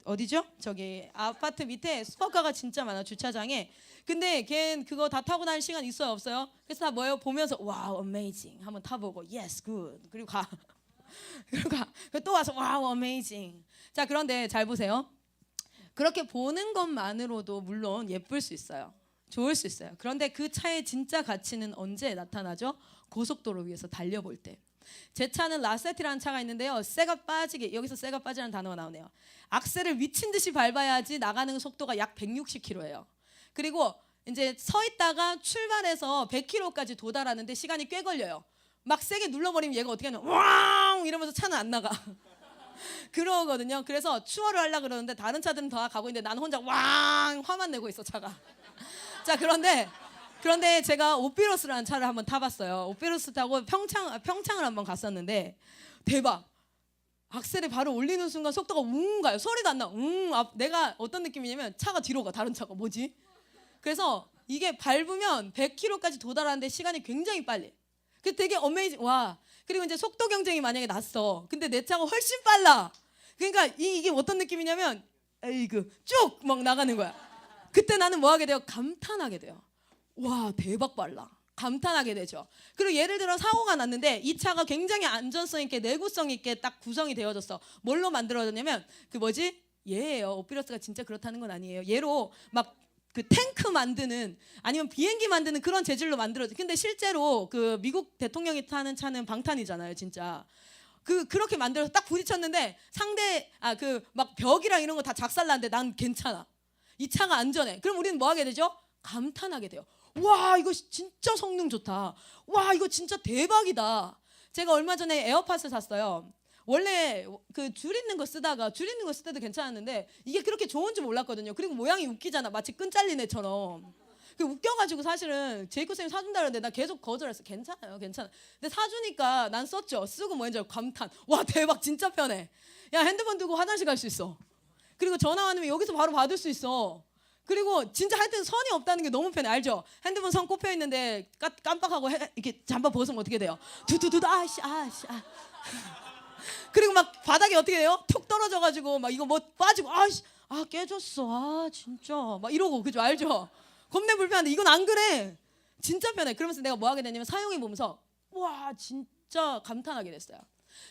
어디죠? 저기 아파트 밑에 슈퍼카가 진짜 많아, 주차장에. 근데 걔는 그거 다 타고 다닐 시간 있어요, 없어요? 그래서 다 뭐예요? 보면서 와우, 어메이징 한번 타보고 예스 굿 그리고 가. 그리고 또 와서 와우, 어메이징. 자, 그런데 잘 보세요. 그렇게 보는 것만으로도 물론 예쁠 수 있어요, 좋을 수 있어요. 그런데 그 차의 진짜 가치는 언제 나타나죠? 고속도로 위에서 달려볼 때. 제 차는 라세티라는 차가 있는데요, 쇠가 빠지게, 여기서 쇠가 빠지라는 단어가 나오네요. 악셀을 미친 듯이 밟아야지 나가는 속도가 약 160km예요. 그리고 이제 서 있다가 출발해서 100km까지 도달하는데 시간이 꽤 걸려요. 막 세게 눌러버리면 얘가 어떻게 하냐, 왕 이러면서 차는 안 나가. 그러거든요. 그래서 추월을 하려고 그러는데 다른 차들은 더 가고 있는데 나는 혼자 왕 화만 내고 있어, 차가. 자, 그런데 제가 오피러스라는 차를 한번 타봤어요. 오피러스 타고 평창을 한번 갔었는데 대박. 악셀에 바로 올리는 순간 속도가 웅 가요. 소리도 안 나. 내가 어떤 느낌이냐면 차가 뒤로 가. 다른 차가 뭐지? 그래서 이게 밟으면 100km까지 도달하는데 시간이 굉장히 빨리. 그 되게 어메이징. 와. 그리고 이제 속도 경쟁이 만약에 났어. 근데 내 차가 훨씬 빨라. 그러니까 이게 어떤 느낌이냐면 에이그 쭉 막 나가는 거야. 그때 나는 뭐 하게 돼요? 감탄하게 돼요. 와, 대박 빨라. 감탄하게 되죠. 그리고 예를 들어 사고가 났는데 이 차가 굉장히 안전성 있게 내구성 있게 딱 구성이 되어졌어. 뭘로 만들어졌냐면 그 뭐지? 얘예요. 오피러스가 진짜 그렇다는 건 아니에요. 얘로 막 그 탱크 만드는 아니면 비행기 만드는 그런 재질로 만들어져. 근데 실제로 그 미국 대통령이 타는 차는 방탄이잖아요, 진짜. 그렇게 만들어서 딱 부딪혔는데 상대 그 막 벽이랑 이런 거 다 작살났는데 난 괜찮아. 이 차가 안전해. 그럼 우리는 뭐 하게 되죠? 감탄하게 돼요. 와, 이거 진짜 성능 좋다. 와, 이거 진짜 대박이다. 제가 얼마 전에 에어팟을 샀어요. 원래 그 줄 있는 거 쓰다가 줄 있는 거 쓸 때도 괜찮았는데 이게 그렇게 좋은 줄 몰랐거든요. 그리고 모양이 웃기잖아. 마치 끈 잘린 애처럼. 그 웃겨가지고 사실은 제이코 쌤이 사준다 그랬는데 나 계속 거절했어. 괜찮아요, 괜찮아. 근데 사주니까 난 썼죠. 쓰고 뭐인지 알고 감탄. 와, 대박, 진짜 편해. 야, 핸드폰 두고 화장실 갈 수 있어. 그리고 전화 왔으면 여기서 바로 받을 수 있어. 그리고 진짜 할 때는 선이 없다는 게 너무 편해. 알죠? 핸드폰 선 꼽혀 있는데 깜빡하고 이렇게 잠바 벗으면 어떻게 돼요? 두두두 아씨. 그리고 막 바닥에 어떻게 돼요? 툭 떨어져가지고 막 이거 뭐 빠지고 아씨 깨졌어. 진짜 막 이러고 그죠? 알죠? 겁내 불편한데 이건 안 그래. 진짜 편해. 그러면서 내가 뭐 하게 되냐면 사용해 보면서 와 진짜 감탄하게 됐어요.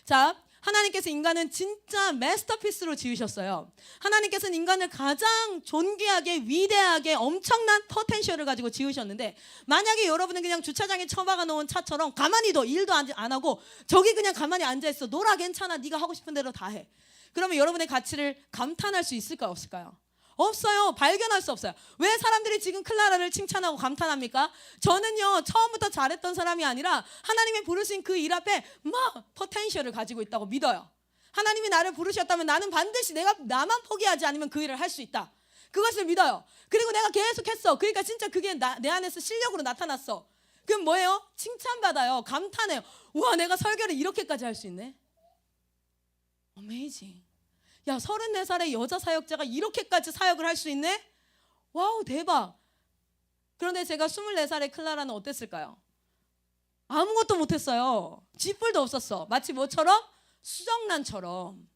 자, 하나님께서 인간은 진짜 마스터피스로 지으셨어요. 하나님께서는 인간을 가장 존귀하게 위대하게 엄청난 포텐셜을 가지고 지으셨는데 만약에 여러분은 그냥 주차장에 처박아 놓은 차처럼 가만히 둬 일도 안 하고 저기 그냥 가만히 앉아있어. 놀아 괜찮아. 네가 하고 싶은 대로 다 해. 그러면 여러분의 가치를 감탄할 수 있을까요? 없을까요? 없어요. 발견할 수 없어요. 왜 사람들이 지금 클라라를 칭찬하고 감탄합니까? 저는요 처음부터 잘했던 사람이 아니라 하나님이 부르신 그 일 앞에 막 포텐셜을 가지고 있다고 믿어요. 하나님이 나를 부르셨다면 나는 반드시 나만 포기하지 않으면 그 일을 할 수 있다. 그것을 믿어요. 그리고 내가 계속했어. 그러니까 진짜 그게 내 안에서 실력으로 나타났어. 그럼 뭐예요? 칭찬받아요. 감탄해요. 우와, 내가 설교를 이렇게까지 할 수 있네. 어메이징. 야, 34살의 여자 사역자가 이렇게까지 사역을 할 수 있네? 와우, 대박. 그런데 제가 24살의 클라라는 어땠을까요? 아무것도 못했어요. 쥐뿔도 없었어. 마치 뭐처럼? 수정란처럼.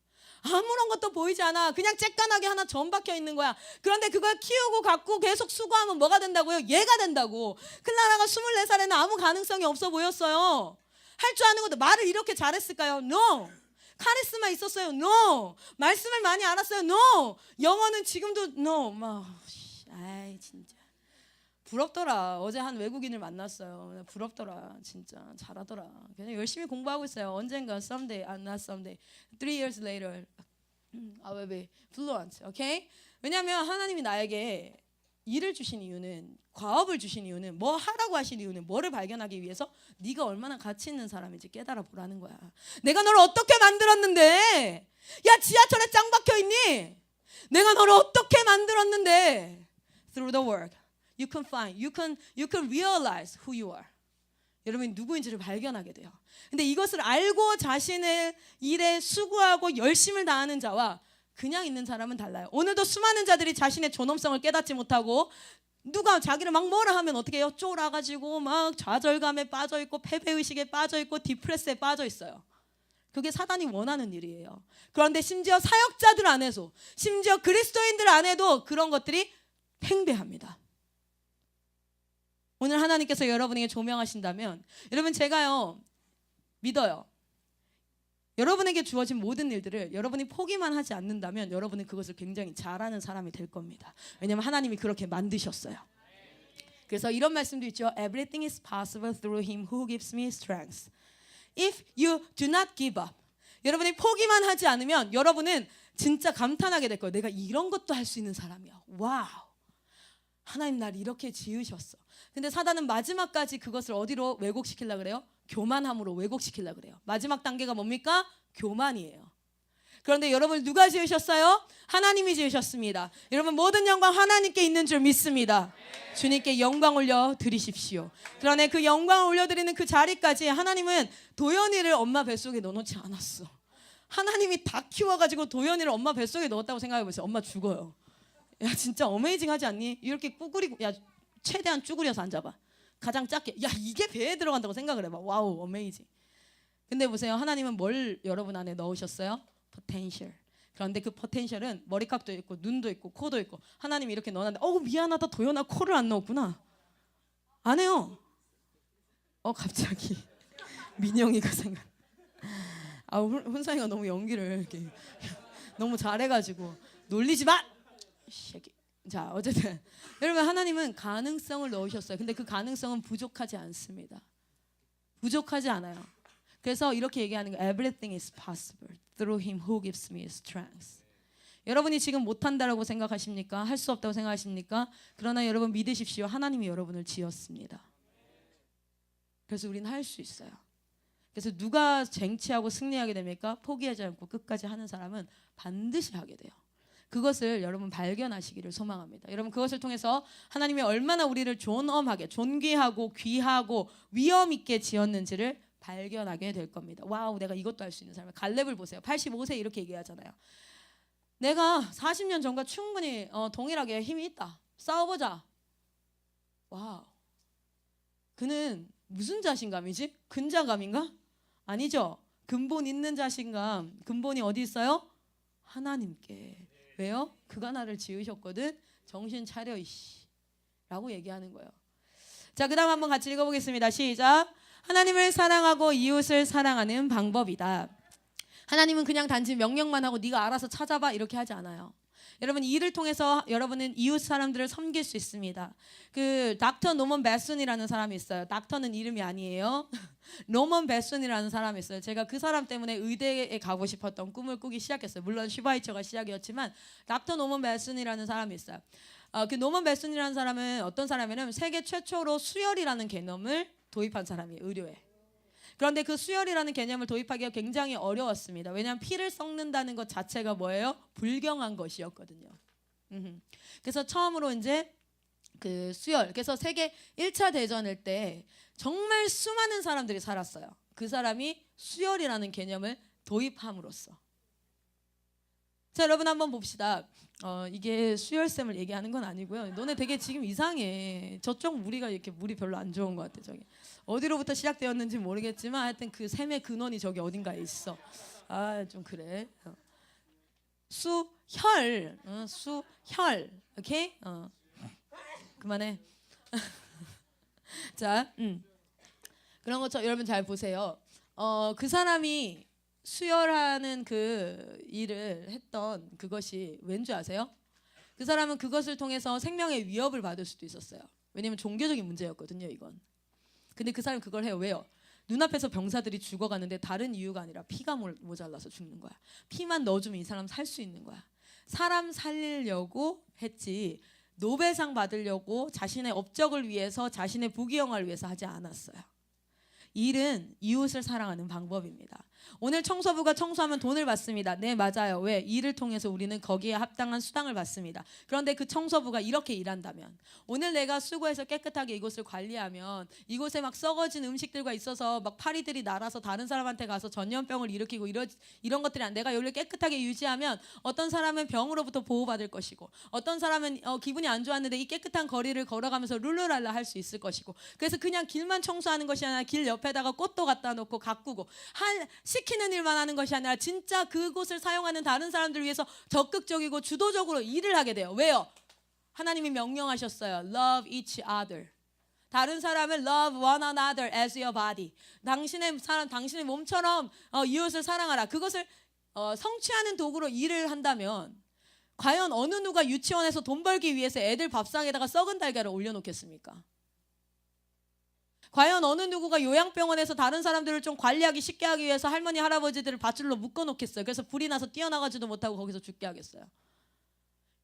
아무런 것도 보이지 않아. 그냥 쬐깐하게 하나 점 박혀 있는 거야. 그런데 그걸 키우고 갖고 계속 수고하면 뭐가 된다고요? 얘가 된다고. 클라라가 24살에는 아무 가능성이 없어 보였어요. 할 줄 아는 것도 말을 이렇게 잘했을까요? No. 카리스마 있었어요? No. 말씀을 많이 알았어요? No. 영어는 지금도 no. 아이 진짜 부럽더라. 어제 한 외국인을 만났어요. 부럽더라. 진짜 잘하더라. 그냥 열심히 공부하고 있어요. 언젠가 someday, not someday, 3 years later, I will be fluent. Okay? 왜냐하면 하나님이 나에게 일을 주신 이유는, 과업을 주신 이유는, 뭐 하라고 하신 이유는 뭐를 발견하기 위해서 네가 얼마나 가치 있는 사람인지 깨달아 보라는 거야. 내가 너를 어떻게 만들었는데? 야, 지하철에 짱 박혀 있니? 내가 너를 어떻게 만들었는데? Through the work, you can realize who you are. 여러분이 누구인지를 발견하게 돼요. 근데 이것을 알고 자신의 일에 수고하고 열심을 다하는 자와 그냥 있는 사람은 달라요. 오늘도 수많은 자들이 자신의 존엄성을 깨닫지 못하고 누가 자기를 막 뭐라 하면 어떻게 해요? 쫄아가지고 막 좌절감에 빠져있고 패배의식에 빠져있고 디프레스에 빠져있어요. 그게 사단이 원하는 일이에요. 그런데 심지어 사역자들 안에서, 심지어 그리스도인들 안에도 그런 것들이 팽배합니다. 오늘 하나님께서 여러분에게 조명하신다면, 여러분 제가요 믿어요. 여러분에게 주어진 모든 일들을 여러분이 포기만 하지 않는다면 여러분은 그것을 굉장히 잘하는 사람이 될 겁니다. 왜냐하면 하나님이 그렇게 만드셨어요. 그래서 이런 말씀도 있죠. Everything is possible through him who gives me strength. If you do not give up. 여러분이 포기만 하지 않으면 여러분은 진짜 감탄하게 될 거예요. 내가 이런 것도 할 수 있는 사람이야. 와우. 하나님 날 이렇게 지으셨어. 근데 사단은 마지막까지 그것을 어디로 왜곡시키려고 그래요? 교만함으로 왜곡시키려고 그래요. 마지막 단계가 뭡니까? 교만이에요. 그런데 여러분 누가 지으셨어요? 하나님이 지으셨습니다. 여러분 모든 영광 하나님께 있는 줄 믿습니다. 주님께 영광 올려 드리십시오. 그러나 그 영광을 올려드리는 그 자리까지 하나님은 도연이를 엄마 뱃속에 넣어놓지 않았어. 하나님이 다 키워가지고 도연이를 엄마 뱃속에 넣었다고 생각해보세요. 엄마 죽어요. 야 진짜 어메이징하지 않니? 이렇게 꾸꾸리고, 야 최대한 쭈그려서 앉아봐. 가장 작게. 야 이게 배에 들어간다고 생각을 해봐. 와우 어메이징. 근데 보세요. 하나님은 뭘 여러분 안에 넣으셨어요? 포텐셜. 그런데 그 포텐셜은 머리카락도 있고 눈도 있고 코도 있고 하나님이 이렇게 넣었는데 미안하다 도연아 코를 안 넣었구나. 안 해요. 갑자기 민영이가 생각. 훈상이가 너무 연기를 이렇게 너무 잘해가지고 놀리지 마. 새끼. 자, 어쨌든 여러분 하나님은 가능성을 넣으셨어요. 근데 그 가능성은 부족하지 않습니다. 부족하지 않아요. 그래서 이렇게 얘기하는 거, Everything is possible through Him who gives me strength. 여러분이 지금 못한다라고 생각하십니까? 할 수 없다고 생각하십니까? 그러나 여러분 믿으십시오. 하나님이 여러분을 지었습니다. 그래서 우리는 할 수 있어요. 그래서 누가 쟁취하고 승리하게 됩니까? 포기하지 않고 끝까지 하는 사람은 반드시 하게 돼요. 그것을 여러분 발견하시기를 소망합니다. 여러분 그것을 통해서 하나님이 얼마나 우리를 존엄하게, 존귀하고 귀하고 위엄 있게 지었는지를 발견하게 될 겁니다. 와우, 내가 이것도 할 수 있는 사람. 갈렙을 보세요. 85세 이렇게 얘기하잖아요. 내가 40년 전과 충분히 동일하게 힘이 있다. 싸워보자. 와우. 그는 무슨 자신감이지? 근자감인가? 아니죠. 근본 있는 자신감. 근본이 어디 있어요? 하나님께. 왜요? 그가 나를 지으셨거든. 정신 차려 이씨 라고 얘기하는 거예요. 자, 그 다음 한번 같이 읽어보겠습니다. 시작. 하나님을 사랑하고 이웃을 사랑하는 방법이다. 하나님은 그냥 단지 명령만 하고 네가 알아서 찾아봐 이렇게 하지 않아요. 여러분 이 일을 통해서 여러분은 이웃 사람들을 섬길 수 있습니다. 그 닥터 노먼 베슨이라는 사람이 있어요. 닥터는 이름이 아니에요. 노먼 베슨이라는 사람이 있어요. 제가 그 사람 때문에 의대에 가고 싶었던 꿈을 꾸기 시작했어요. 물론 슈바이처가 시작이었지만 닥터 노먼 베슨이라는 사람이 있어요. 그 노먼 베슨이라는 사람은 어떤 사람이냐면 세계 최초로 수혈이라는 개념을 도입한 사람이에요. 의료에. 그런데 그 수혈이라는 개념을 도입하기가 굉장히 어려웠습니다. 왜냐하면 피를 섞는다는 것 자체가 뭐예요? 불경한 것이었거든요. 그래서 처음으로 이제 그 수혈, 그래서 세계 1차 대전일 때 정말 수많은 사람들이 살았어요. 그 사람이 수혈이라는 개념을 도입함으로써. 자, 여러분 한번 봅시다. 이게 수혈쌤을 얘기하는 건 아니고요. 너네 되게 지금 이상해. 저쪽 무리가 이렇게 물이 별로 안 좋은 것 같아. 저기 어디로부터 시작되었는지 모르겠지만 하여튼 그 샘의 근원이 저기 어딘가에 있어. 좀 그래. 수혈, 수혈, 오케이? 그만해. 자, 그런 것처럼 여러분 잘 보세요. 그 사람이 수혈하는 그 일을 했던 그것이 왠지 아세요? 그 사람은 그것을 통해서 생명의 위협을 받을 수도 있었어요. 왜냐하면 종교적인 문제였거든요, 이건. 근데 그 사람이 그걸 해요. 왜요? 눈앞에서 병사들이 죽어가는데 다른 이유가 아니라 피가 모자라서 죽는 거야. 피만 넣어주면 이 사람 살 수 있는 거야. 사람 살리려고 했지 노벨상 받으려고 자신의 업적을 위해서 자신의 부귀영화를 위해서 하지 않았어요. 일은 이웃을 사랑하는 방법입니다. 오늘 청소부가 청소하면 돈을 받습니다. 네, 맞아요. 왜? 일을 통해서 우리는 거기에 합당한 수당을 받습니다. 그런데 그 청소부가 이렇게 일한다면, 오늘 내가 수고해서 깨끗하게 이곳을 관리하면 이곳에 막 썩어진 음식들과 있어서 막 파리들이 날아서 다른 사람한테 가서 전염병을 일으키고 이런 것들이 내가 여기를 깨끗하게 유지하면 어떤 사람은 병으로부터 보호받을 것이고 어떤 사람은 기분이 안 좋았는데 이 깨끗한 거리를 걸어가면서 룰루랄라 할 수 있을 것이고, 그래서 그냥 길만 청소하는 것이 아니라 길 옆에다가 꽃도 갖다 놓고 가꾸고 시키는 일만 하는 것이 아니라 진짜 그곳을 사용하는 다른 사람들을 위해서 적극적이고 주도적으로 일을 하게 돼요. 왜요? 하나님이 명령하셨어요. Love each other. 다른 사람을 love one another as your body. 당신의 몸처럼 이웃을 사랑하라. 그것을 성취하는 도구로 일을 한다면 과연 어느 누가 유치원에서 돈 벌기 위해서 애들 밥상에다가 썩은 달걀을 올려놓겠습니까? 과연 어느 누구가 요양병원에서 다른 사람들을 좀 관리하기 쉽게 하기 위해서 할머니 할아버지들을 밧줄로 묶어놓겠어요. 그래서 불이 나서 뛰어나가지도 못하고 거기서 죽게 하겠어요.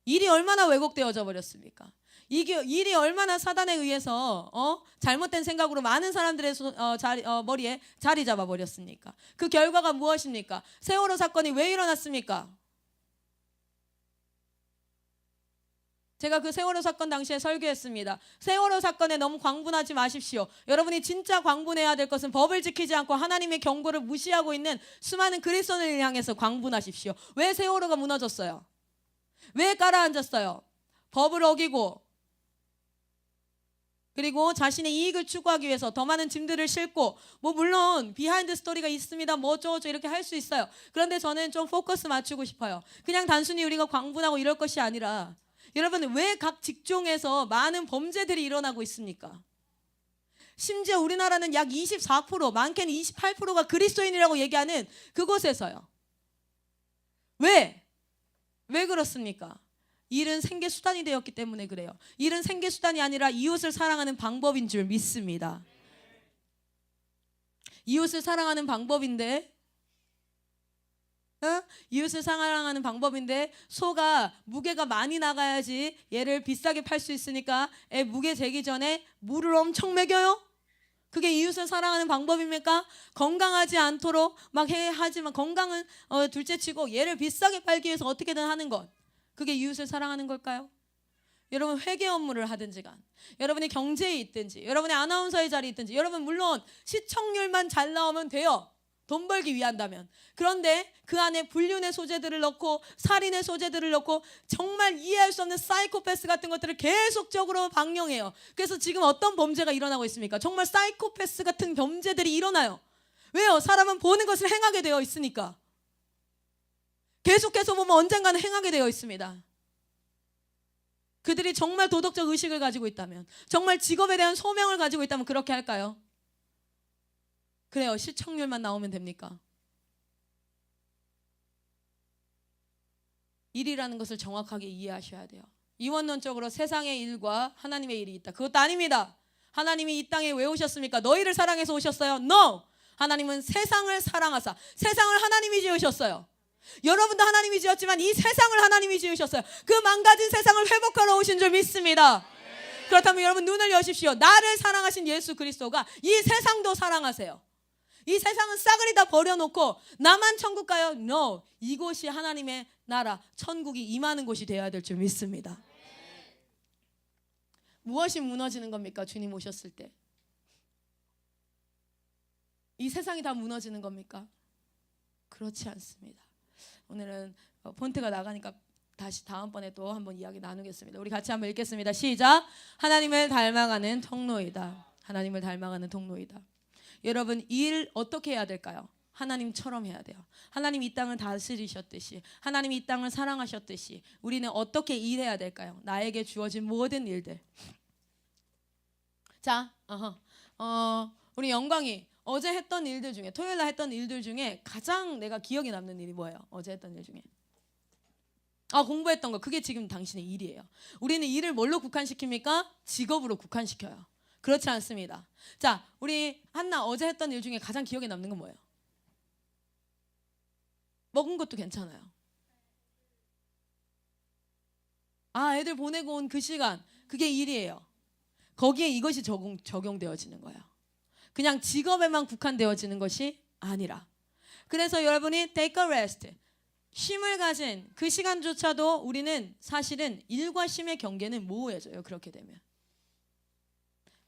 일이 얼마나 왜곡되어져 버렸습니까? 이게 일이 얼마나 사단에 의해서 잘못된 생각으로 많은 사람들의 머리에 자리 잡아 버렸습니까? 그 결과가 무엇입니까? 세월호 사건이 왜 일어났습니까? 제가 그 세월호 사건 당시에 설교했습니다. 세월호 사건에 너무 광분하지 마십시오. 여러분이 진짜 광분해야 될 것은 법을 지키지 않고 하나님의 경고를 무시하고 있는 수많은 그리스도인을 향해서 광분하십시오. 왜 세월호가 무너졌어요? 왜 가라앉았어요? 법을 어기고, 그리고 자신의 이익을 추구하기 위해서 더 많은 짐들을 싣고, 물론 비하인드 스토리가 있습니다. 어쩌고저쩌고 이렇게 할 수 있어요. 그런데 저는 좀 포커스 맞추고 싶어요. 그냥 단순히 우리가 광분하고 이럴 것이 아니라, 여러분 왜 각 직종에서 많은 범죄들이 일어나고 있습니까? 심지어 우리나라는 약 24%, 많게는 28%가 그리스도인이라고 얘기하는 그곳에서요. 왜? 왜 그렇습니까? 일은 생계 수단이 되었기 때문에 그래요. 일은 생계 수단이 아니라 이웃을 사랑하는 방법인 줄 믿습니다. 이웃을 사랑하는 방법인데 이웃을 사랑하는 방법인데 소가 무게가 많이 나가야지 얘를 비싸게 팔 수 있으니까 애 무게 재기 전에 물을 엄청 먹여요. 그게 이웃을 사랑하는 방법입니까? 건강하지 않도록 막 하지만 건강은 둘째치고 얘를 비싸게 팔기 위해서 어떻게든 하는 것, 그게 이웃을 사랑하는 걸까요? 여러분 회계 업무를 하든지 간, 여러분이 경제에 있든지, 여러분이 아나운서의 자리에 있든지, 여러분 물론 시청률만 잘 나오면 돼요. 돈 벌기 위한다면. 그런데 그 안에 불륜의 소재들을 넣고 살인의 소재들을 넣고 정말 이해할 수 없는 사이코패스 같은 것들을 계속적으로 방영해요. 그래서 지금 어떤 범죄가 일어나고 있습니까? 정말 사이코패스 같은 범죄들이 일어나요. 왜요? 사람은 보는 것을 행하게 되어 있으니까. 계속해서 보면 언젠가는 행하게 되어 있습니다. 그들이 정말 도덕적 의식을 가지고 있다면, 정말 직업에 대한 소명을 가지고 있다면 그렇게 할까요? 그래요. 시청률만 나오면 됩니까? 일이라는 것을 정확하게 이해하셔야 돼요. 이원론적으로 세상의 일과 하나님의 일이 있다. 그것도 아닙니다. 하나님이 이 땅에 왜 오셨습니까? 너희를 사랑해서 오셨어요? No! 하나님은 세상을 사랑하사, 세상을 하나님이 지으셨어요. 여러분도 하나님이 지었지만 이 세상을 하나님이 지으셨어요. 그 망가진 세상을 회복하러 오신 줄 믿습니다. 그렇다면 여러분 눈을 여십시오. 나를 사랑하신 예수 그리스도가 이 세상도 사랑하세요. 이 세상은 싸그리 다 버려놓고 나만 천국 가요? No. 이곳이 하나님의 나라, 천국이 임하는 곳이 되어야 될 줄 믿습니다. 무엇이 무너지는 겁니까? 주님 오셨을 때. 이 세상이 다 무너지는 겁니까? 그렇지 않습니다. 오늘은 폰트가 나가니까 다시 다음번에 또 한번 이야기 나누겠습니다. 우리 같이 한번 읽겠습니다. 시작. 하나님을 닮아가는 통로이다. 하나님을 닮아가는 통로이다. 여러분 일 어떻게 해야 될까요? 하나님처럼 해야 돼요. 하나님 이 땅을 다스리셨듯이, 하나님이 이 땅을 사랑하셨듯이 우리는 어떻게 일해야 될까요? 나에게 주어진 모든 일들. 자, 우리 영광이 어제 했던 일들 중에, 토요일 날 했던 일들 중에 가장 내가 기억에 남는 일이 뭐예요? 어제 했던 일 중에 공부했던 거. 그게 지금 당신의 일이에요. 우리는 일을 뭘로 국한시킵니까? 직업으로 국한시켜요. 그렇지 않습니다. 자, 우리 한나 어제 했던 일 중에 가장 기억에 남는 건 뭐예요? 먹은 것도 괜찮아요. 애들 보내고 온 그 시간, 그게 일이에요. 거기에 이것이 적용되어지는 거예요. 그냥 직업에만 국한되어지는 것이 아니라. 그래서 여러분이 take a rest, 쉼을 가진 그 시간조차도 우리는 사실은 일과 쉼의 경계는 모호해져요. 그렇게 되면.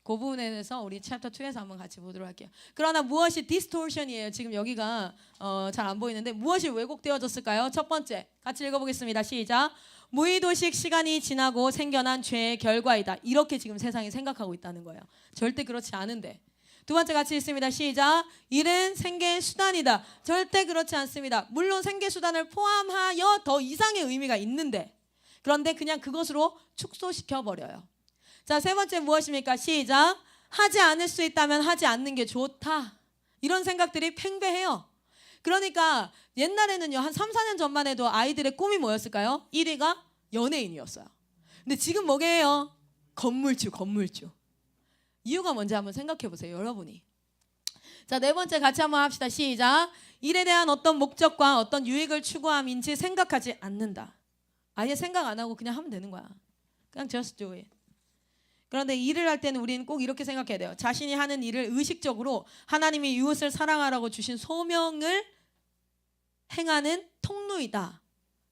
그 부분에 대해서 우리 챕터 2에서 한번 같이 보도록 할게요. 그러나 무엇이 디스토션이에요? 지금 여기가 잘 안 보이는데 무엇이 왜곡되어졌을까요? 첫 번째, 같이 읽어보겠습니다. 시작. 무의도식 시간이 지나고 생겨난 죄의 결과이다. 이렇게 지금 세상이 생각하고 있다는 거예요. 절대 그렇지 않은데. 두 번째 같이 읽습니다. 시작. 일은 생계 수단이다. 절대 그렇지 않습니다. 물론 생계 수단을 포함하여 더 이상의 의미가 있는데, 그런데 그냥 그것으로 축소시켜 버려요. 자, 세 번째 무엇입니까? 시작. 하지 않을 수 있다면 하지 않는 게 좋다. 이런 생각들이 팽배해요. 그러니까 옛날에는요, 한 3, 4년 전만 해도 아이들의 꿈이 뭐였을까요? 1위가 연예인이었어요. 근데 지금 뭐게요? 건물주. 이유가 뭔지 한번 생각해 보세요, 여러분이. 자, 네 번째 같이 한번 합시다. 시작. 일에 대한 어떤 목적과 어떤 유익을 추구함인지 생각하지 않는다. 아예 생각 안 하고 그냥 하면 되는 거야. 그냥 just do it. 그런데 일을 할 때는 우리는 꼭 이렇게 생각해야 돼요. 자신이 하는 일을 의식적으로 하나님이 이웃을 사랑하라고 주신 소명을 행하는 통로이다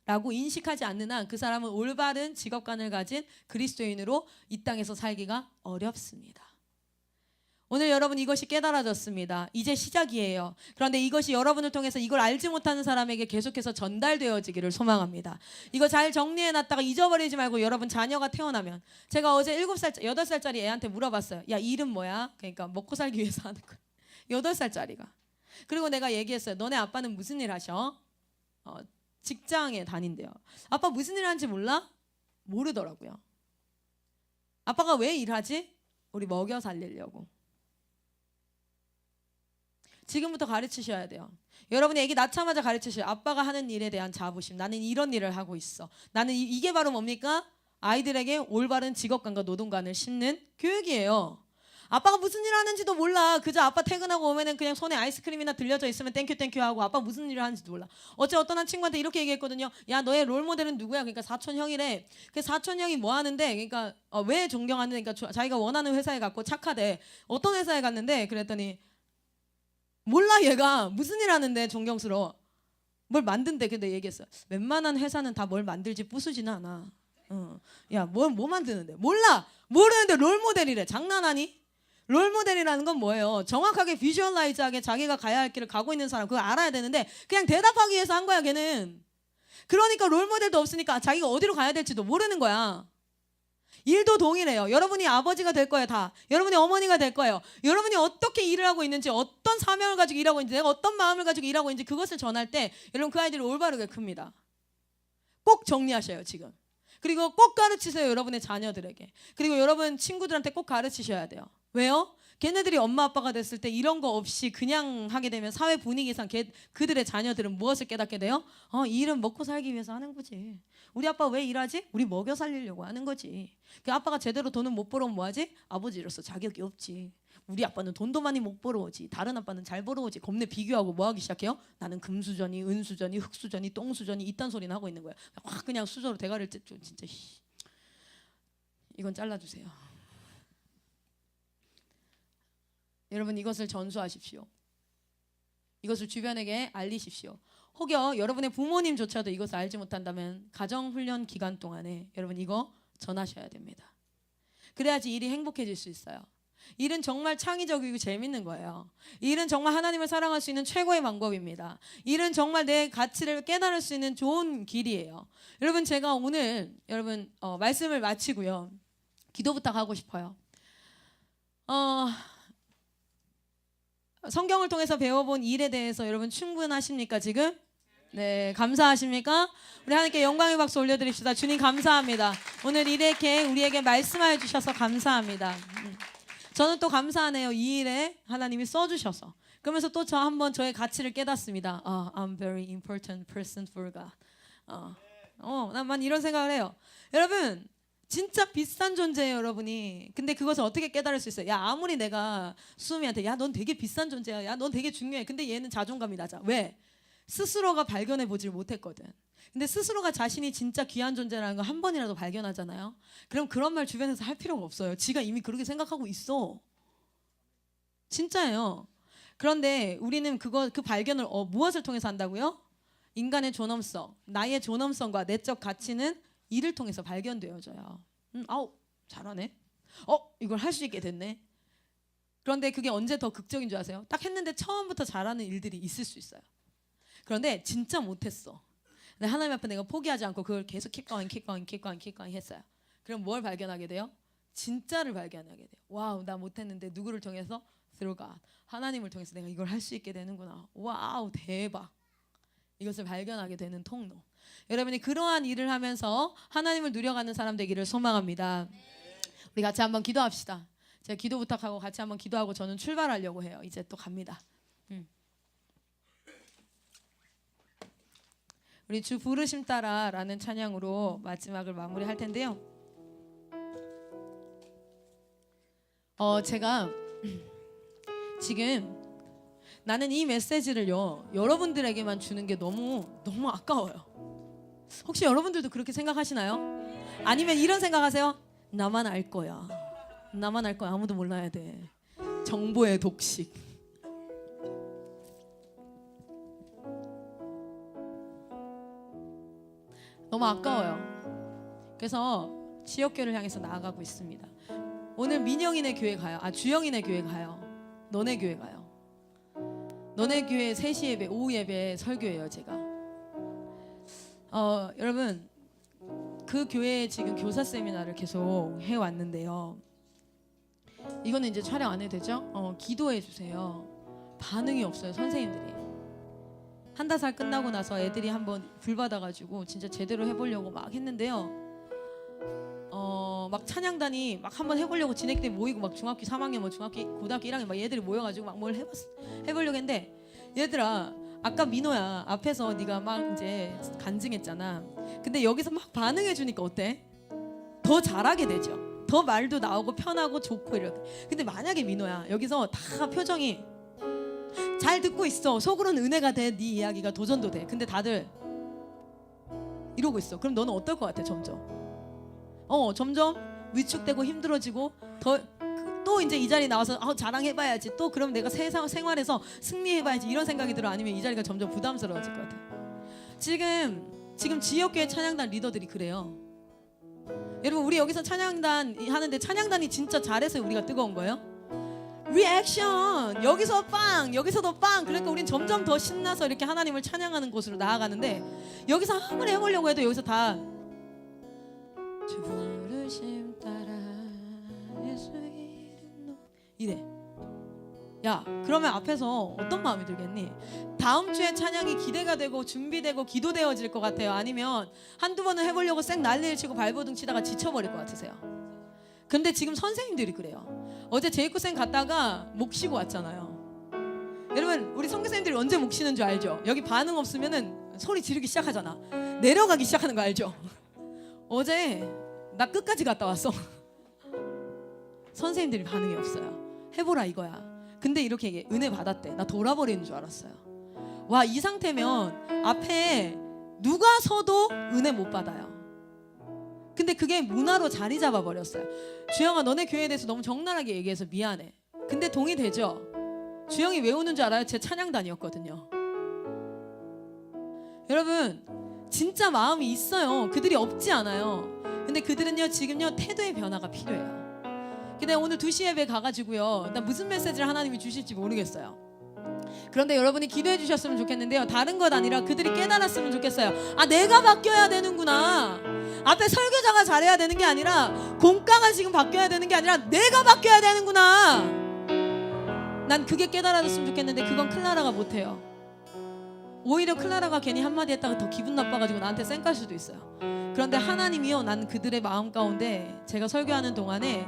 라고 인식하지 않는 한 그 사람은 올바른 직업관을 가진 그리스도인으로 이 땅에서 살기가 어렵습니다. 오늘 여러분 이것이 깨달아졌습니다. 이제 시작이에요. 그런데 이것이 여러분을 통해서 이걸 알지 못하는 사람에게 계속해서 전달되어지기를 소망합니다. 이거 잘 정리해놨다가 잊어버리지 말고 여러분 자녀가 태어나면, 제가 어제 8살짜리 애한테 물어봤어요. 야, 이름 뭐야? 그러니까 먹고 살기 위해서 하는 거야. 8살짜리가. 그리고 내가 얘기했어요. 너네 아빠는 무슨 일 하셔? 직장에 다닌대요. 아빠 무슨 일 하는지 몰라? 모르더라고요. 아빠가 왜 일하지? 우리 먹여 살리려고. 지금부터 가르치셔야 돼요. 여러분이 애기 낳자마자 가르치셔요. 아빠가 하는 일에 대한 자부심. 나는 이런 일을 하고 있어. 나는 이게 바로 뭡니까? 아이들에게 올바른 직업관과 노동관을 심는 교육이에요. 아빠가 무슨 일을 하는지도 몰라. 그저 아빠 퇴근하고 오면은 그냥 손에 아이스크림이나 들려져 있으면 땡큐 땡큐 하고 아빠 무슨 일을 하는지도 몰라. 어떤 한 친구한테 이렇게 얘기했거든요. 야, 너의 롤모델은 누구야? 그러니까 사촌 형이래. 그 사촌 형이 뭐 하는데? 그러니까 왜 존경하는데? 그러니까 자기가 원하는 회사에 갔고 착하대. 어떤 회사에 갔는데? 그랬더니 몰라. 얘가 무슨 일 하는데 존경스러워. 뭘 만든대. 근데 얘기했어. 웬만한 회사는 다 뭘 만들지 부수지는 않아. 야, 뭐 만드는데? 몰라. 모르는데 롤모델이래. 장난하니? 롤모델이라는 건 뭐예요? 정확하게 비주얼라이즈하게 자기가 가야 할 길을 가고 있는 사람, 그거 알아야 되는데 그냥 대답하기 위해서 한 거야 걔는. 그러니까 롤모델도 없으니까 자기가 어디로 가야 될지도 모르는 거야. 일도 동일해요. 여러분이 아버지가 될 거예요. 다. 여러분이 어머니가 될 거예요. 여러분이 어떻게 일을 하고 있는지, 어떤 사명을 가지고 일하고 있는지, 내가 어떤 마음을 가지고 일하고 있는지 그것을 전할 때 여러분 그 아이들이 올바르게 큽니다. 꼭 정리하셔요 지금. 그리고 꼭 가르치세요 여러분의 자녀들에게. 그리고 여러분 친구들한테 꼭 가르치셔야 돼요. 왜요? 걔네들이 엄마 아빠가 됐을 때 이런 거 없이 그냥 하게 되면 사회 분위기상 그들의 자녀들은 무엇을 깨닫게 돼요? 이 일은 먹고 살기 위해서 하는 거지. 우리 아빠 왜 일하지? 우리 먹여 살리려고 하는 거지. 그 아빠가 제대로 돈은 못 벌어오면 뭐하지? 아버지로서 자격이 없지. 우리 아빠는 돈도 많이 못 벌어오지. 다른 아빠는 잘 벌어오지. 겁내 비교하고 뭐 하기 시작해요? 나는 금수저니 은수저니 흙수저니 똥수저니 이딴 소리는 하고 있는 거야. 확 그냥 수저로 대가리를 좀 진짜 이건 잘라주세요. 여러분 이것을 전수하십시오. 이것을 주변에게 알리십시오. 혹여 여러분의 부모님조차도 이것을 알지 못한다면 가정훈련 기간 동안에 여러분 이거 전하셔야 됩니다. 그래야지 일이 행복해질 수 있어요. 일은 정말 창의적이고 재밌는 거예요. 일은 정말 하나님을 사랑할 수 있는 최고의 방법입니다. 일은 정말 내 가치를 깨달을 수 있는 좋은 길이에요. 여러분 제가 오늘 여러분 말씀을 마치고요. 기도 부탁하고 싶어요. 성경을 통해서 배워본 일에 대해서 여러분 충분하십니까 지금? 네, 감사하십니까? 우리 하나님께 영광의 박수 올려드립시다. 주님 감사합니다. 오늘 이렇게 우리에게 말씀하여 주셔서 감사합니다. 저는 또 감사하네요. 이 일에 하나님이 써주셔서. 그러면서 또 저 한번 저의 가치를 깨닫습니다. I'm very important person for God. 난 이런 생각을 해요. 여러분 진짜 비싼 존재예요 여러분이. 근데 그것을 어떻게 깨달을 수 있어요? 야 아무리 내가 수미한테 야 넌 되게 비싼 존재야. 야 넌 되게 중요해. 근데 얘는 자존감이 낮아. 왜? 스스로가 발견해 보질 못했거든. 근데 스스로가 자신이 진짜 귀한 존재라는 거 한 번이라도 발견하잖아요. 그럼 그런 말 주변에서 할 필요가 없어요. 지가 이미 그렇게 생각하고 있어. 진짜예요. 그런데 우리는 그 발견을 무엇을 통해서 한다고요? 인간의 존엄성, 나의 존엄성과 내적 가치는 일을 통해서 발견되어져요. 아우 잘하네. 이걸 할 수 있게 됐네. 그런데 그게 언제 더 극적인 줄 아세요? 딱 했는데 처음부터 잘하는 일들이 있을 수 있어요. 그런데 진짜 못했어. 근데 하나님 앞에 내가 포기하지 않고 그걸 계속 keep going 했어요. 그럼 뭘 발견하게 돼요? 진짜를 발견하게 돼요. 와우 나 못했는데 누구를 통해서? Through God. 하나님을 통해서 내가 이걸 할 수 있게 되는구나. 와우 대박. 이것을 발견하게 되는 통로. 여러분이 그러한 일을 하면서 하나님을 누려가는 사람 되기를 소망합니다. 우리 같이 한번 기도합시다. 제가 기도 부탁하고 같이 한번 기도하고 저는 출발하려고 해요. 이제 또 갑니다. 우리 주 부르심 따라라는 찬양으로 마지막을 마무리할 텐데요. 제가 지금 나는 이 메시지를요 여러분들에게만 주는 게 너무 아까워요. 혹시 여러분들도 그렇게 생각하시나요? 아니면 이런 생각하세요? 나만 알 거야. 나만 알 거야. 아무도 몰라야 돼. 정보의 독식. 너무 아까워요. 그래서 지역교회를 향해서 나아가고 있습니다. 오늘 민영이네 교회 가요. 주영이네 교회 가요. 너네 교회 가요. 너네 교회 3시 예배, 오후 예배 설교예요 제가. 여러분 그 교회에 지금 교사 세미나를 계속 해왔는데요. 이거는 이제 촬영 안 해도 되죠? 기도해 주세요. 반응이 없어요 선생님들이. 한다살 끝나고 나서 애들이 한번 불 받아가지고 진짜 제대로 해보려고 막 했는데요. 막 찬양단이 막 한번 해보려고 진액들이 모이고 막 중학교 3학년 뭐 중학교 고등학교 1학년 막 얘들이 모여가지고 막 뭘 해보려고 했는데 얘들아 아까 민호야 앞에서 네가 막 이제 간증했잖아. 근데 여기서 막 반응해 주니까 어때? 더 잘하게 되죠. 더 말도 나오고 편하고 좋고 이렇게. 근데 만약에 민호야 여기서 다 표정이 잘 듣고 있어. 속으로는 은혜가 돼. 네 이야기가 도전도 돼. 근데 다들 이러고 있어. 그럼 너는 어떨 것 같아? 점점 위축되고 힘들어지고 또 이제 이 자리 나와서 자랑해봐야지. 또 그럼 내가 세상 생활에서 승리해봐야지 이런 생각이 들어. 아니면 이 자리가 점점 부담스러워질 것 같아. 지금 지역교회 찬양단 리더들이 그래요. 여러분 우리 여기서 찬양단 하는데 찬양단이 진짜 잘해서 우리가 뜨거운 거예요? 리액션 여기서 빵 여기서도 빵. 그러니까 우린 점점 더 신나서 이렇게 하나님을 찬양하는 곳으로 나아가는데 여기서 아무리 해보려고 해도 여기서 다 주 부르심 따라 예수 이름 이래. 야 그러면 앞에서 어떤 마음이 들겠니? 다음 주에 찬양이 기대가 되고 준비되고 기도되어질 것 같아요? 아니면 한두 번은 해보려고 쌩 난리를 치고 발버둥 치다가 지쳐버릴 것 같으세요? 근데 지금 선생님들이 그래요. 어제 제이코쌤 갔다가 목 쉬고 왔잖아요. 여러분 우리 선교사님들이 언제 목 쉬는 줄 알죠? 여기 반응 없으면은 소리 지르기 시작하잖아. 내려가기 시작하는 거 알죠? 어제 나 끝까지 갔다 왔어. 선생님들이 반응이 없어요. 해보라 이거야. 근데 이렇게 얘기해. 은혜 받았대. 나 돌아버리는 줄 알았어요. 와 이 상태면 앞에 누가 서도 은혜 못 받아요. 근데 그게 문화로 자리 잡아버렸어요. 주영아 너네 교회에 대해서 너무 적나라하게 얘기해서 미안해. 근데 동의되죠? 주영이 왜 우는 줄 알아요? 제 찬양단이었거든요. 여러분 진짜 마음이 있어요. 그들이 없지 않아요. 근데 그들은요 지금요 태도의 변화가 필요해요. 근데 오늘 2시 예배 가가지고요 나 무슨 메시지를 하나님이 주실지 모르겠어요. 그런데 여러분이 기도해 주셨으면 좋겠는데요 다른 것 아니라 그들이 깨달았으면 좋겠어요. 아 내가 바뀌어야 되는구나. 앞에 설교자가 잘해야 되는 게 아니라 공과가 지금 바뀌어야 되는 게 아니라 내가 바뀌어야 되는구나. 난 그게 깨달았으면 좋겠는데 그건 클라라가 못해요. 오히려 클라라가 괜히 한마디 했다가 더 기분 나빠가지고 나한테 쌩깔 수도 있어요. 그런데 하나님이요 난 그들의 마음 가운데 제가 설교하는 동안에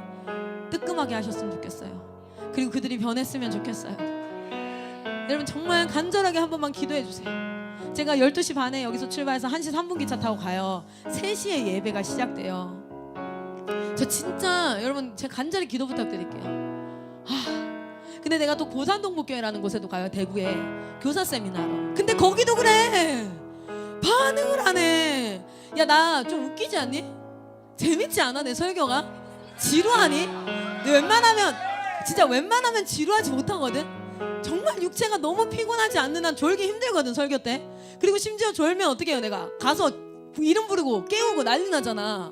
뜨끔하게 하셨으면 좋겠어요. 그리고 그들이 변했으면 좋겠어요. 여러분 정말 간절하게 한 번만 기도해 주세요. 제가 12시 반에 여기서 출발해서 1시 3분 기차 타고 가요. 3시에 예배가 시작돼요. 저 진짜 여러분 제가 간절히 기도 부탁드릴게요. 근데 내가 또 고산동북교회라는 곳에도 가요. 대구에 교사 세미나로. 근데 거기도 그래. 반응을 안 해. 야 나 좀 웃기지 않니? 재밌지 않아 내 설교가? 지루하니? 웬만하면 지루하지 못하거든. 정말 육체가 너무 피곤하지 않는 한 졸기 힘들거든 설교 때. 그리고 심지어 졸면 어떻게 해요? 내가 가서 이름 부르고 깨우고 난리 나잖아.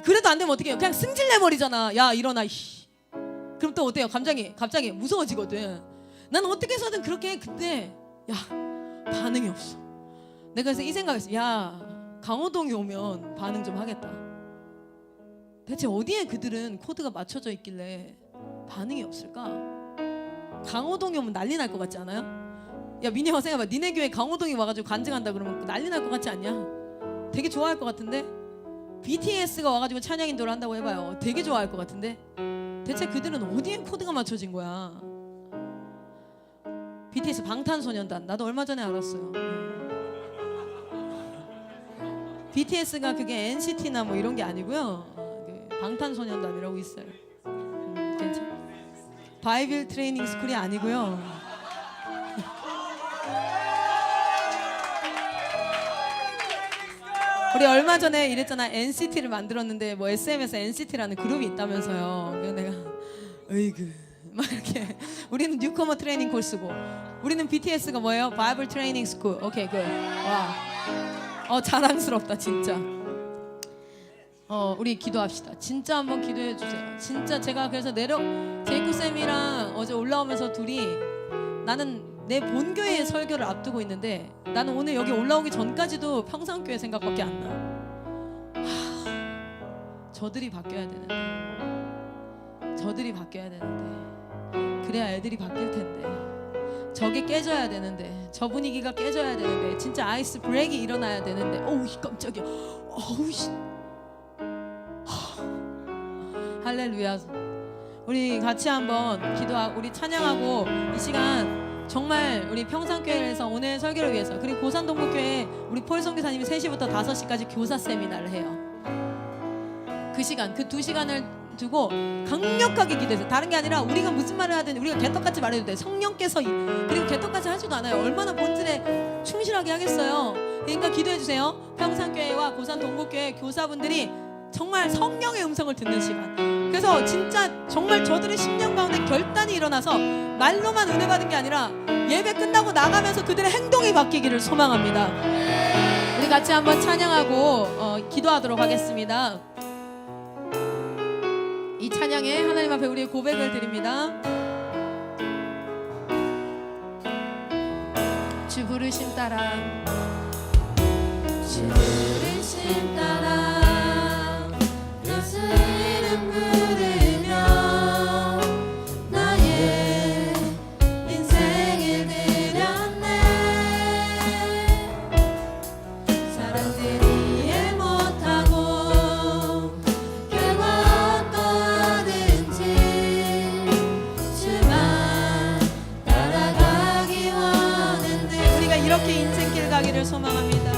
그래도 안 되면 어떻게 해요? 그냥 승질내버리잖아. 야 일어나. 그럼 또 어때요? 갑자기 무서워지거든. 나는 어떻게 해서든 그렇게 해. 근데 야 반응이 없어. 내가 그래서 이 생각했어. 야 강호동이 오면 반응 좀 하겠다. 대체 어디에 그들은 코드가 맞춰져 있길래 반응이 없을까? 강호동이 오면 난리 날 것 같지 않아요? 야 민희야 생각해봐. 니네 교회 강호동이 와가지고 간증한다 그러면 난리 날 것 같지 않냐? 되게 좋아할 것 같은데? BTS가 와가지고 찬양 인도를 한다고 해봐요. 되게 좋아할 것 같은데? 대체 그들은 어디에 코드가 맞춰진 거야? BTS 방탄소년단 나도 얼마 전에 알았어요. BTS가 그게 NCT나 뭐 이런 게 아니고요. 방탄소년단이라고 있어요. 괜찮아. 바이빌 트레이닝 스쿨이 아니고요. 우리 얼마 전에 이랬잖아. NCT를 만들었는데 뭐 SM에서 NCT라는 그룹이 있다면서요. 그래서 내가 으이그 막 이렇게 우리는 뉴커머 트레이닝 코스고 우리는 BTS가 뭐예요? 바이블 트레이닝 스쿨. 오케이 굿. 와. 자랑스럽다 진짜. 우리 기도합시다. 진짜 한번 기도해 주세요. 진짜 제가 그래서 제이코 쌤이랑 어제 올라오면서 둘이 나는 내 본교회의 설교를 앞두고 있는데 나는 오늘 여기 올라오기 전까지도 평산교회 생각밖에 안 나. 저들이 바뀌어야 되는데 그래야 애들이 바뀔 텐데 저게 깨져야 되는데 저 분위기가 깨져야 되는데 진짜 아이스 브레이크 일어나야 되는데 어우 깜짝이야. 어우 씨. 할렐루야. 우리 같이 한번 기도하고 우리 찬양하고 이 시간 정말 우리 평산교회에서 오늘 설교를 위해서 그리고 고산동북교회 우리 폴 선교사님이 3시부터 5시까지 교사 세미나를 해요. 그 시간 그 2시간을 두고 강력하게 기도해서 다른 게 아니라 우리가 무슨 말을 하든 우리가 개떡같이 말해도 돼. 성령께서 그리고 개떡같이 하지도 않아요. 얼마나 본질에 충실하게 하겠어요. 그러니까 기도해 주세요. 평산교회와 고산동북교회 교사분들이 정말 성령의 음성을 듣는 시간. 그래서 진짜 정말 저들의 심령 가운데 결단이 일어나서 말로만 은혜 받은 게 아니라 예배 끝나고 나가면서 그들의 행동이 바뀌기를 소망합니다. 우리 같이 한번 찬양하고 기도하도록 하겠습니다. 이 찬양에 하나님 앞에 우리의 고백을 드립니다. 주 부르심 따라 주 부르심 따라 예수 이름 부르며 나의 인생을 드렸네. 사람들이 이해 못하고 결과 어떠하든지 주만 따라가기 원했네. 우리가 이렇게 인생길 가기를 소망합니다.